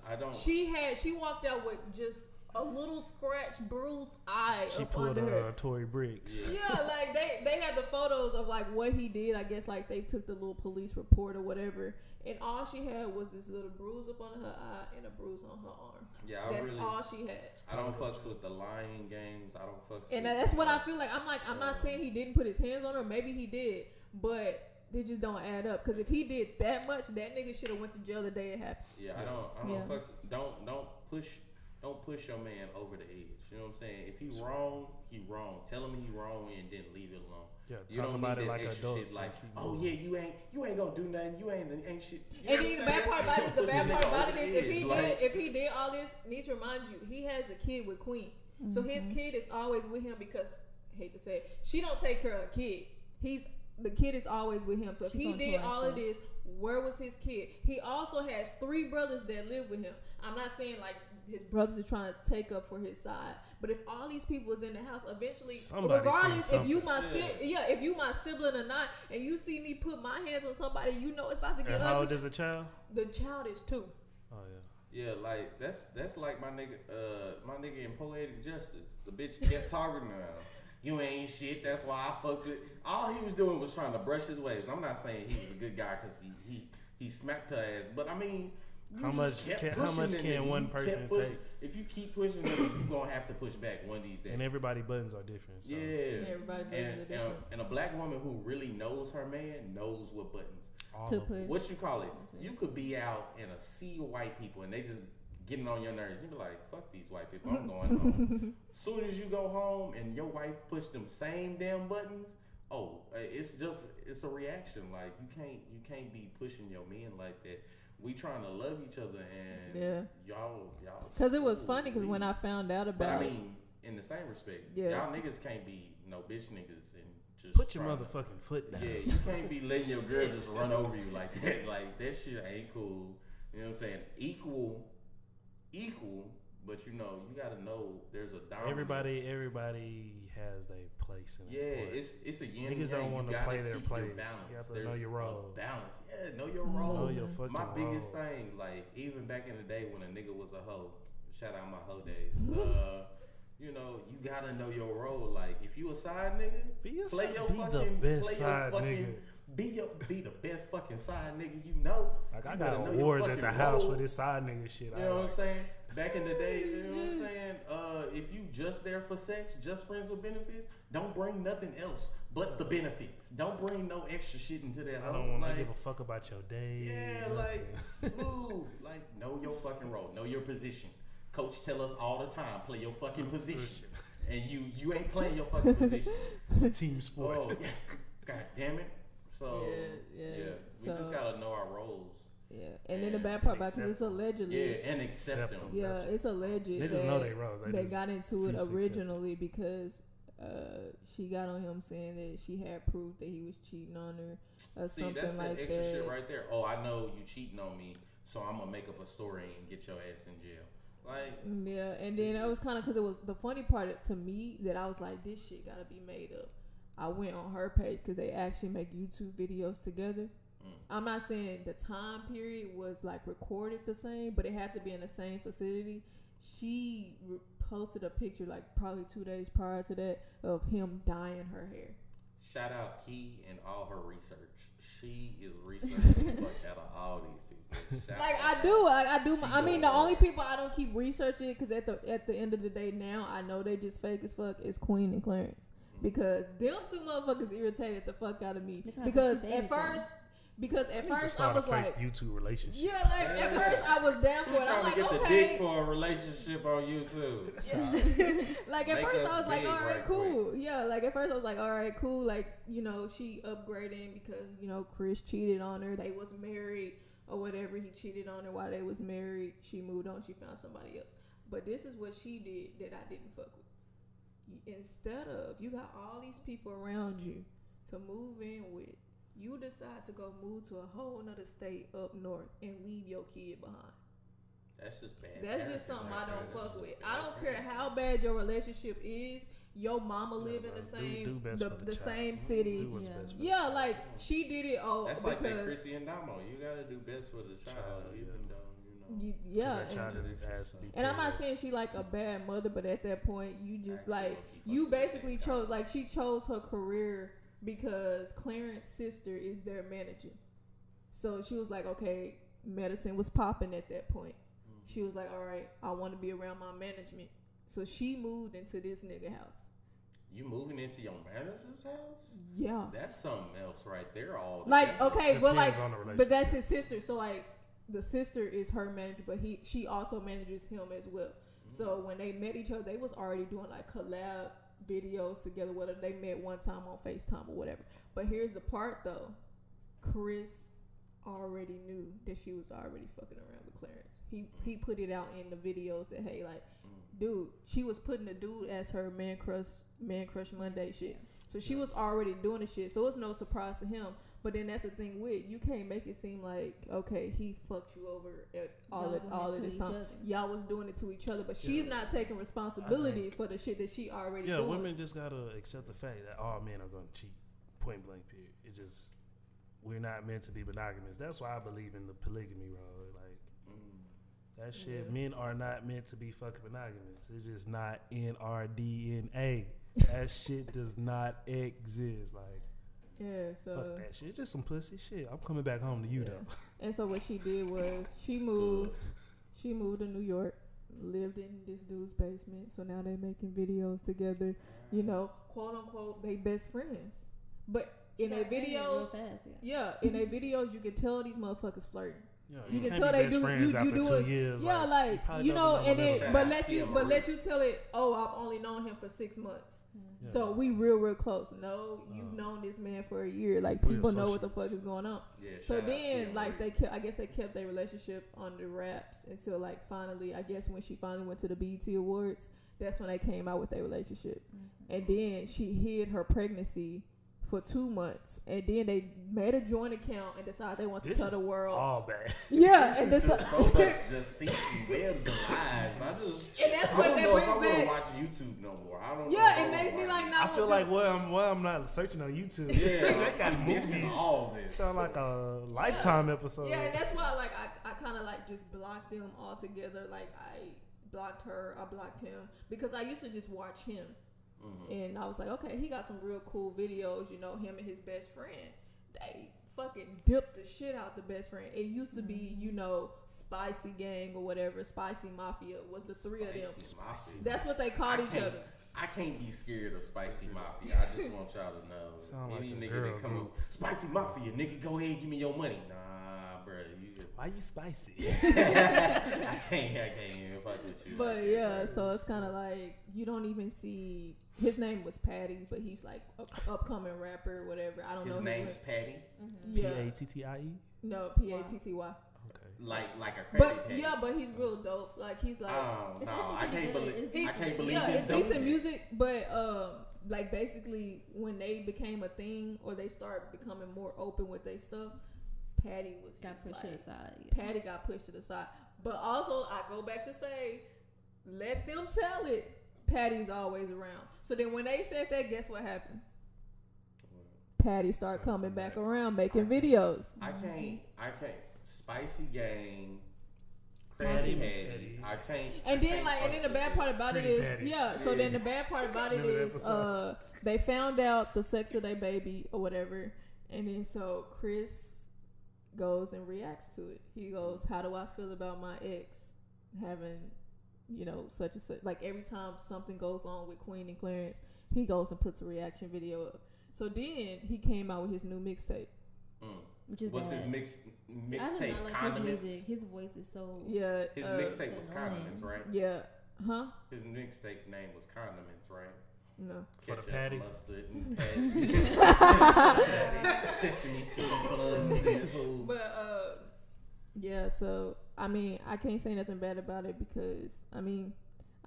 I don't. She walked out with just a little scratch, bruised eye She up pulled under her. Tory Briggs. Yeah. Yeah, like they had the photos of like what he did. I guess like they took the little police report or whatever, and all she had was this little bruise up on her eye and a bruise on her arm. Yeah, That's all she had. I don't fucks with the lying games. I don't fucks. And with, that's what I feel like. I'm not saying he didn't put his hands on her. Maybe he did, but they just don't add up. Because if he did that much, that nigga should have went to jail the day it happened. Yeah, I don't Yeah. fucks. Don't push your man over the edge. You know what I'm saying? If he wrong, he wrong. Tell him he wrong and then leave it alone. Yeah, You talk don't about need it that like extra adults. shit like, and keep oh moving. yeah, you ain't gonna do nothing. You ain't shit. You And know then the what bad I'm part saying? about it is, the Push bad a part nigga about over it is, the if edge, he did all this, need to remind you, he has a kid with Queen. So his kid is always with him because, I hate to say it, she don't take care of a kid. The kid is always with him. So if She's he on did tour all and of this, where was his kid? He also has 3 brothers that live with him. I'm not saying like his brothers are trying to take up for his side, but if all these people is in the house, eventually, Somebody regardless seen if you something. if you my sibling or not, and you see me put my hands on somebody, you know it's about to get And how old ugly. is a child? The child is 2. Oh yeah. Yeah, like that's like my nigga in Poetic Justice. The bitch kept talking to him. You ain't shit. That's why I fucked with. All he was doing was trying to brush his waves. I'm not saying he was a good guy because he smacked her ass, but I mean, you How just much kept can pushing the nigga. one You person kept pushing. take? If you keep pushing them, you gonna have to push back one of these days. And everybody buttons are different. So. Yeah, Everybody buttons and, are different. and a black woman who really knows her man knows what buttons. All To of push. them. What you call it? You could be out in a sea of white people and they just getting on your nerves. You be like, fuck these white people, I'm going home. Soon as you go home and your wife push them same damn buttons, it's a reaction. Like you can't be pushing your men like that. We trying to love each other and y'all. Because it was ooh, funny because when I found out But I about it, mean, in the same respect, Yeah. y'all niggas can't be no bitch niggas and just Put your trying to- motherfucking foot down. Yeah, you can't be letting your girl just run over you like that. Like that shit ain't cool. You know what I'm saying? Equal, But you know, you gotta know there's a dominant. Everybody has their place in it. It's a yin. Niggas don't want to play their place. You have to know your role. Balance. Yeah, know your role. Know your fucking My biggest role. thing, like even back in the day when a nigga was a hoe. Shout out my hoe days. You know, you gotta know your role. Like if you a side nigga, play your fucking nigga. Be the best fucking side nigga you know. Like I got awards at the house for this side nigga shit. You know what I'm saying? Back in the day, you know what I'm saying? If you just there for sex, just friends with benefits, don't bring nothing else but the benefits. Don't bring no extra shit into that. I don't want to give a fuck about your day. Yeah, like, move. Like, know your fucking role. Know your position. Coach tell us all the time, play your fucking position. And you ain't playing your fucking position. It's a team sport. Oh, yeah. God damn it. So, yeah. We just gotta know our roles. Yeah, and then the bad part about it, it's allegedly. Yeah, and accept them. Yeah, it's alleged. Niggas know they roles. They got into it originally because she got on him saying that she had proof that he was cheating on her or something that's like that. Extra shit right there. Oh, I know you cheating on me, so I'm gonna make up a story and get your ass in jail. Like, yeah, and then it was kind of because it was the funny part to me that I was like, this shit gotta be made up. I went on her page because they actually make YouTube videos together. I'm not saying the time period was like recorded the same, but it had to be in the same facility. She posted a picture like probably 2 days prior to that of him dyeing her hair. Shout out Key and all her research. She is researching the fuck out of all these people. Like I do. I mean, the only people I don't keep researching because at the end of the day now I know they just fake as fuck is Queen and Clarence. Because them two motherfuckers irritated the fuck out of me. Because at first I was like YouTube relationship. Yeah, like at first I was down for it. I'm like, get okay. The dick for a relationship on YouTube. Like at first I was like, all right, cool. Yeah, like at first I was like, all right, cool. Like, you know, she upgrading because, you know, Chris cheated on her. They was married or whatever. He cheated on her while they was married. She moved on. She found somebody else. But this is what she did that I didn't fuck with. Instead of, you got all these people around you to move in with, you decide to go move to a whole nother state up north and leave your kid behind. That's just bad. That's just something I don't fuck with. I don't care how bad your relationship is. Your mama live in the same the same city. Yeah, like she did it. Oh, that's like that Chrissy and Damo. You gotta do best for the child, even though. Yeah, and I'm not saying she like a bad mother, but at that point, you just like you basically chose like she chose her career because Clarence's sister is their manager. So she was like, okay, medicine was popping at that point. Mm-hmm. She was like, all right, I want to be around my management. So she moved into this nigga house. You moving into your manager's house? Yeah, that's something else right there. All like okay, well like, but that's his sister. So like. The sister is her manager, but she also manages him as well. Mm-hmm. So when they met each other, they was already doing like collab videos together. Whether they met one time on FaceTime or whatever. But here's the part though, Chris already knew that she was already fucking around with Clarence. He put it out in the videos that hey, like, dude, she was putting the dude as her man crush Monday shit. So she was already doing the shit. So it's no surprise to him. But then that's the thing with you can't make it seem like okay he fucked you over at all of this time. Y'all was doing it to each other, but she's not taking responsibility for the shit that she already doing. Women just gotta accept the fact that all men are gonna cheat. Point blank. Period. It just we're not meant to be monogamous. That's why I believe in the polygamy, bro. Like that shit. Men are not meant to be fucking monogamous. It's just not in our DNA. That shit does not exist. Like. Yeah, so fuck that shit. It's just some pussy shit. I'm coming back home to you though. And so what she did was she moved to New York, lived in this dude's basement. So now they making videos together. You know, quote unquote, they best friends. But in their videos, in their videos you can tell these motherfuckers flirting. Yeah, you can tell they do. You do 2 it. Years, yeah, like you know, and then but let you tell it. Oh, I've only known him for 6 months, so we real close. No, you've known this man for a year. Like people know what the fuck is going on. Yeah, so then, like I guess they kept their relationship under wraps until like finally, I guess when she finally went to the BET Awards, that's when they came out with their relationship, and then she hid her pregnancy for 2 months, and then they made a joint account and decided they want to This tell is the world. all bad. Yeah, and so much deceit and webs and lies. And that's I what don't that know if brings I'm gonna back. watch YouTube no more. I don't. know Yeah, if it I'm makes gonna me watch like it. not. I feel like I'm not searching on YouTube. Yeah, They got I'm missing movies. all this. Sound like a Lifetime episode. Yeah, and that's why like I kind of like just blocked them all together. Like I blocked her, I blocked him because I used to just watch him. And I was like, okay, he got some real cool videos, you know, him and his best friend. They fucking dipped the shit out the best friend. It used to be, you know, Spicy Gang or whatever, Spicy Mafia was the three of them. Mafia. That's what they called each other. I can't be scared of Spicy Mafia. I just want y'all to know. Sound Any like a nigga girl that come group. up, Spicy Mafia, nigga, go ahead and give me your money. Nah, bro, Why you spicy? I can't even fuck with you. But like yeah, that, so it's kind of like you don't even see. His name was Patty, but he's like a upcoming rapper, whatever. I don't know. His name's Patty. Yeah. Pattie. No, Patty. Okay. Like a crazy But Patty. yeah, but he's real dope. Like he's like. No, It's I actually can't pretty believe. good. I can't believe Yeah, he's it's dope. decent music, but like basically when they became a thing or they started becoming more open with their stuff, Patty was Got just pushed to like, the side. Yeah. Patty got pushed to the side. But also, I go back to say, let them tell it. Patty's always around. So then when they said that, guess what happened? Patty started coming back around, making videos. I can't. Spicy Gang. Patty. Patty. I can't. And I then can't like, and then the fuck bad with part about it Pretty is, Patties. yeah. So then the bad part about it Remember that is, episode? they found out the sex of their baby or whatever, and then so Chris goes and reacts to it. He goes, "How do I feel about my ex having, you know, such and such?" Like every time something goes on with Queen and Clarence, he goes and puts a reaction video up. So then he came out with his new mixtape. Which is What's bad. his I do mixtape? not like his Condiments. music. His voice is so. Yeah, His uh, mixtape was annoying. Condiments, right? yeah, huh? His mixtape name was Condiments, right? No. For the Ketchup, patty. mustard, and patty. Sesame seed plugs in this whole. But yeah. So I mean, I can't say nothing bad about it because I mean,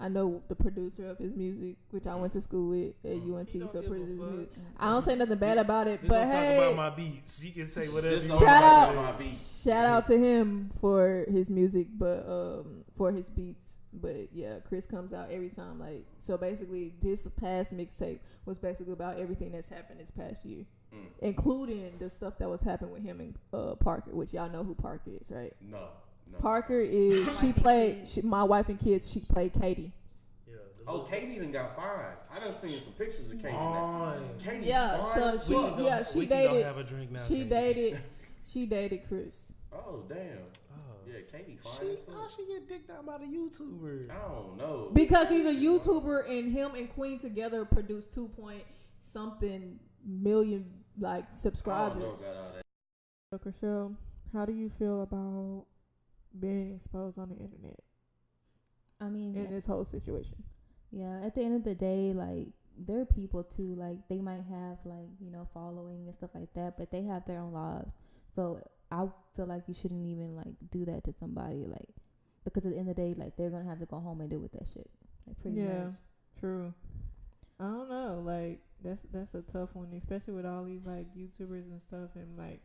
I know the producer of his music, which I went to school with at UNT, He don't so give a produces his fuck. music. I don't say nothing bad about it, This but don't hey, talk about my beats. You can say whatever. Just you don't want Shout talk out. about my beat. shout out to him for his music, but for his beats. But yeah, Chris comes out every time. Like so, basically, this past mixtape was basically about everything that's happened this past year, including the stuff that was happening with him and Parker, which y'all know who Parker is, right? No. Parker is she played My Wife and Kids. She played Katie. Yeah, Oh, Katie done got fined. I done seen some pictures of Katie. Katie Yeah, fine so as she fuck. yeah she we can go dated have a drink now. she Katie. dated she dated Chris. Oh damn. Oh. Yeah, Katie fine. She, as fuck. how she get dicked out by the YouTuber? I don't know. Because he's a YouTuber and him and Queen together produced 2 something million like I don't know subscribers. about all that. Rochelle, how do you feel about being exposed on the internet I mean, in this whole situation? yeah. At the end of the day, like they're people too. Like they might have like following and stuff like that, but they have their own lives. So I feel like you shouldn't even like do that to somebody, like because at the end of the day, like they're gonna have to go home and deal with that shit. Like pretty much. True. I don't know, like that's a tough one, especially with all these like YouTubers and stuff and like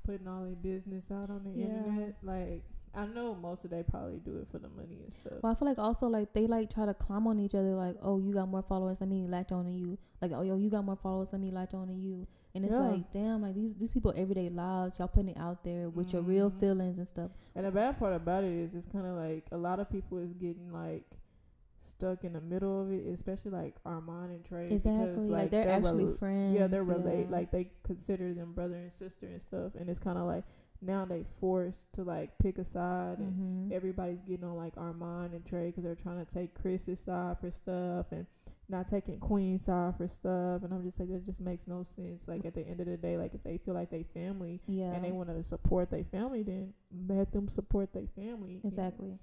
putting all their business out on the internet. Like I know most of they probably do it for the money and stuff. Well, I feel like also like they like try to climb on each other. Like, oh, you got more followers, let me latch on to you. Like, oh, yo, you got more followers, let me latch on to you. And it's like, damn, like these people everyday lives, y'all putting it out there with your real feelings and stuff. And the bad part about it is it's kind of like a lot of people is getting like stuck in the middle of it, especially like Armand and Trey. Exactly, because, like they're actually friends. Yeah, they're relate. Like they consider them brother and sister and stuff. And it's kind of like now they forced to like pick a side, and everybody's getting on like Armand and Trey because they're trying to take Chris's side for stuff and not taking Queen's side for stuff. And I'm just like, that just makes no sense. Like at the end of the day, like if they feel like they family and they want to support their family, then let them support their family. Exactly.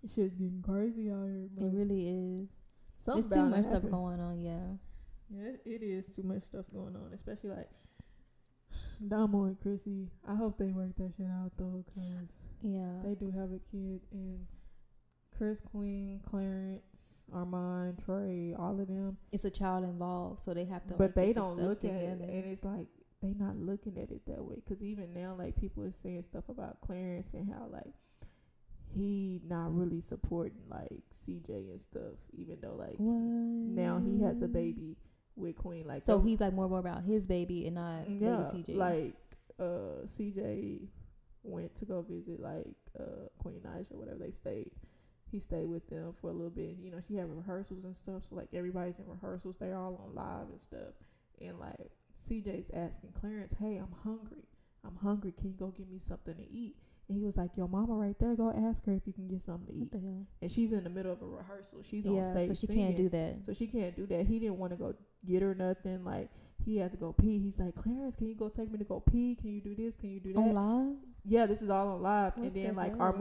Shit's getting crazy out here, bro. It really is. Something There's too bound to much stuff happen. going on. Yeah. Yeah, it is too much stuff going on, especially like Damo and Chrissy. I hope they work that shit out though, cause Yeah. they do have a kid, and Chris, Queen, Clarence, Armand, Trey, all of them. It's a child involved, so they have to. But like, they get the don't stuff look at together. it, and it's like they not looking at it that way. Because even now, like people are saying stuff about Clarence and how like he not really supporting like CJ and stuff, even though like now he has a baby with Queen. Like so he's like more about his baby and not baby CJ. Like CJ went to go visit like Queen Naija or whatever. He stayed with them for a little bit. You know, she had rehearsals and stuff, so like everybody's in rehearsals. They're all on live and stuff. And like CJ's asking Clarence, "Hey, I'm hungry. Can you go get me something to eat?" And he was like, "Your mama right there. Go ask her if you can get something to eat." What the hell? And she's in the middle of a rehearsal. She's on stage so she singing. can't do that. So she can't do that. He didn't want to go get her nothing. Like he had to go pee. He's like, "Clarence, can you go take me to go pee? Can you do this? Can you do that?" On live? Yeah, this is all on live. What And then the like hell?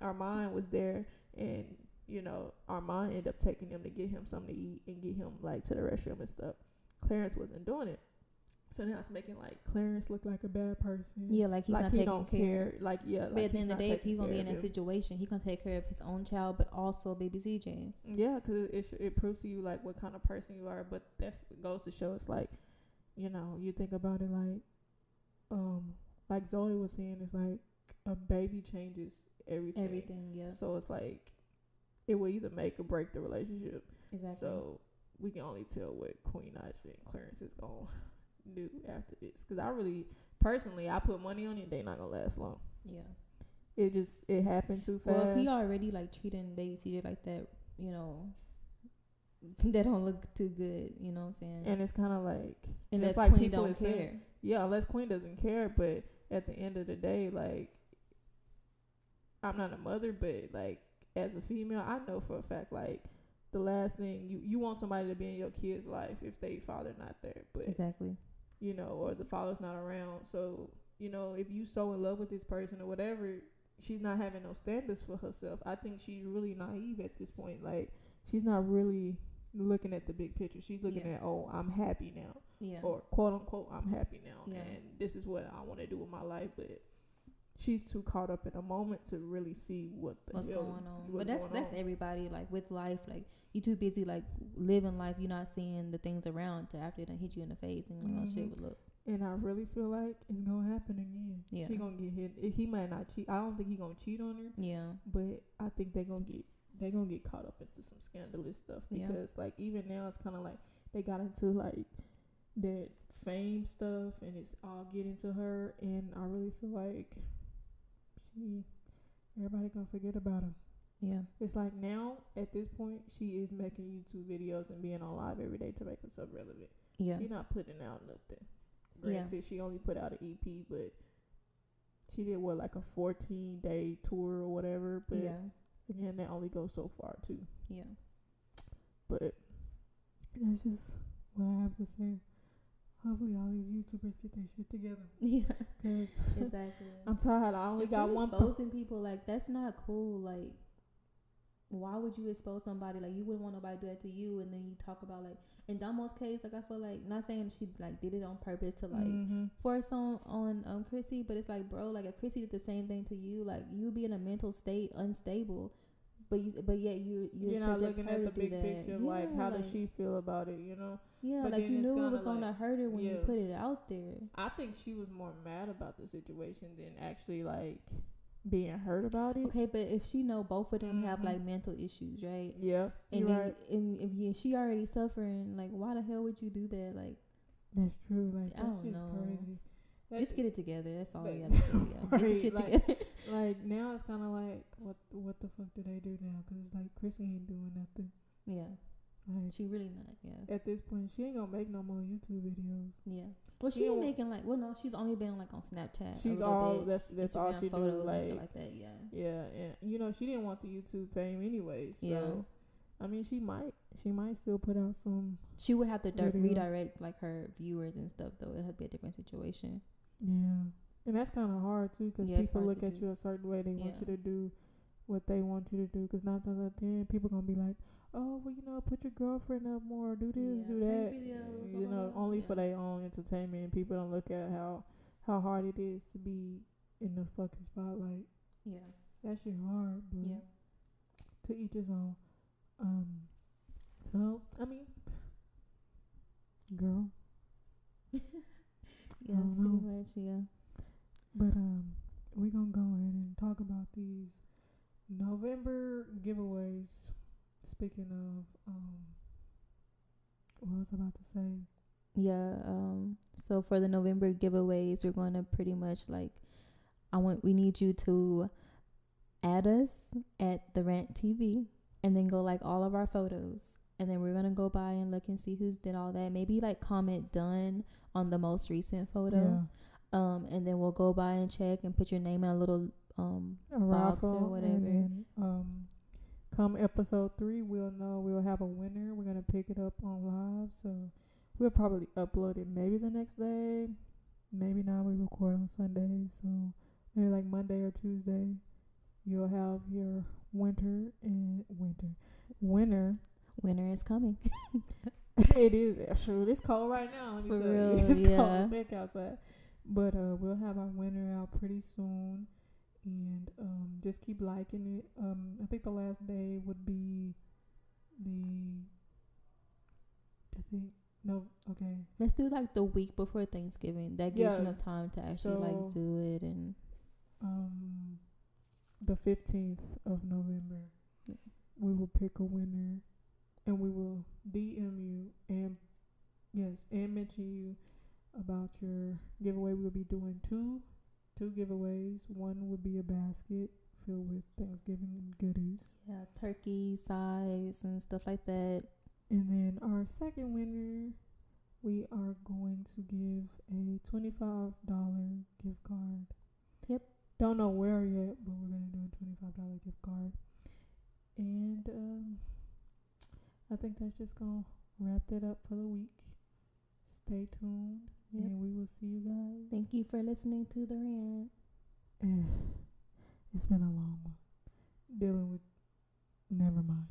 Armand was there, and you know Armand ended up taking him to get him something to eat and get him like to the restroom and stuff. Clarence wasn't doing it. So now it's making like Clarence look like a bad person. Yeah, like he's like not he taking don't care. Like yeah, But like at the end of the day, if he's gonna be in that that situation, he gonna take care of his own child, but also baby CJ. Yeah, because it proves to you like what kind of person you are. But that goes to show it's like, you know, you think about it like Zoe was saying, it's like a baby changes everything. Everything, yeah. So it's like it will either make or break the relationship. Exactly. So we can only tell what Queen Naija and Clarence is gonna do after this. Because I really, personally, I put money on it. They not gonna last long. Yeah. It happened too fast. Well, if he already like treating baby CJ like that, you know, that don't look too good. You know what I'm saying? And it's kind of like Unless it's like Queen people don't is saying, care. yeah, unless Queen doesn't care. But at the end of the day, like, I'm not a mother, but like as a female, I know for a fact like the last thing you want somebody to be in your kid's life if they father not there, but Exactly. you know, or the father's not around. So you know, if you so in love with this person or whatever, she's not having no standards for herself. I think she's really naive at this point. Like she's not really looking at the big picture. She's looking at, oh, I'm happy now. Yeah. Or quote unquote, I'm happy now. Yeah. And this is what I want to do with my life. But she's too caught up in a moment to really see what's going on. But that's everybody, like with life, like you too busy like living life, you're not seeing the things around to after it done hit you in the face and you're like, oh shit, would look. And I really feel like it's gonna happen again. Yeah. She gonna get hit. He might not cheat. I don't think he gonna cheat on her. Yeah. But I think they gonna get caught up into some scandalous stuff because like even now it's kind of like they got into like that fame stuff and it's all getting to her, and I really feel like everybody gonna forget about her. Yeah. It's like now at this point she is making YouTube videos and being on live every day to make herself relevant. Yeah. She's not putting out nothing. Granted, she only put out an EP, but she did like a 14-day tour or whatever. But again, that only goes so far too. Yeah. But that's just what I have to say. Hopefully all these YouTubers get their shit together. Yeah. Cause exactly. I'm tired. I only got one. Exposing people, like, that's not cool. Like, why would you expose somebody? Like, you wouldn't want nobody to do that to you. And then you talk about, like, in Damo's case, like, I feel like, not saying she, like, did it on purpose to, like, force on Chrissy. But it's like, bro, like, if Chrissy did the same thing to you, like, you be in a mental state, unstable. But yet you're not looking at the big picture. Like, how does she feel about it? You know? Yeah, but like you knew it was gonna hurt her when you put it out there. I think she was more mad about the situation than actually like being hurt about it. Okay, but if she know both of them have like mental issues, right? Yeah, and then and if she already suffering, like why the hell would you do that? Like that's true. Like I don't know. Crazy. Just get it together. That's all you gotta do. Yeah. Get the shit together. Like now it's kind of like what the fuck do they do now? Because it's like Chrissy ain't doing nothing. Yeah. Like, she really not. Yeah. At this point, she ain't gonna make no more YouTube videos. Yeah. Well, she ain't making like. Well, no, she's only been like on Snapchat. She's all that's all she do. Like and stuff like that. Yeah. Yeah, and you know she didn't want the YouTube fame anyway. So yeah. I mean, she might still put out some. She would have to redirect like her viewers and stuff though. It would be a different situation. Yeah, and that's kind of hard too because people look at you a certain way. They want you to do what they want you to do. Because 9 times out of 10, people gonna be like, "Oh, well, you know, put your girlfriend up more. Do this, do that." Videos, you know, only for their own entertainment. And people don't look at how hard it is to be in the fucking spotlight. Yeah, that shit hard. But to each his own. Um, so I mean, girl, Yeah, don't pretty know. much. Yeah. But we gonna go ahead and talk about these November giveaways. Speaking of what was I about to say? Yeah. So for the November giveaways, we're going to pretty much like, we need you to add us at the Rant TV, and then go like all of our photos, and then we're gonna go by and look and see who's did all that. Maybe like comment done on the most recent photo. And then we'll go by and check and put your name in a little A box or raffle, whatever. and then come episode 3, we'll have a winner. We're gonna pick it up on live, so we'll probably upload it maybe the next day, maybe not. We record on Sunday, so maybe like Monday or Tuesday, you'll have your winner. Winter is coming. It is actually. It's cold right now. Let me For tell real, you, it's yeah. cold as heck outside. But we'll have our winner out pretty soon, and just keep liking it. I think the last day would be the. I think no. Okay. Let's do like the week before Thanksgiving. That gives you enough time to actually like do it. And the 15th of November, we will pick a winner, and we will DM you and mention you about your giveaway. We'll be doing two giveaways. One would be a basket filled with Thanksgiving goodies. Yeah, turkey size and stuff like that. And then our second winner, we are going to give a $25 gift card. Yep. Don't know where yet, but we're going to do a $25 gift card. And I think that's just going to wrap it up for the week. Stay tuned. Yep. And we will see you guys. Thank you for listening to the rant. It's been a long one. Dealing with, never mind.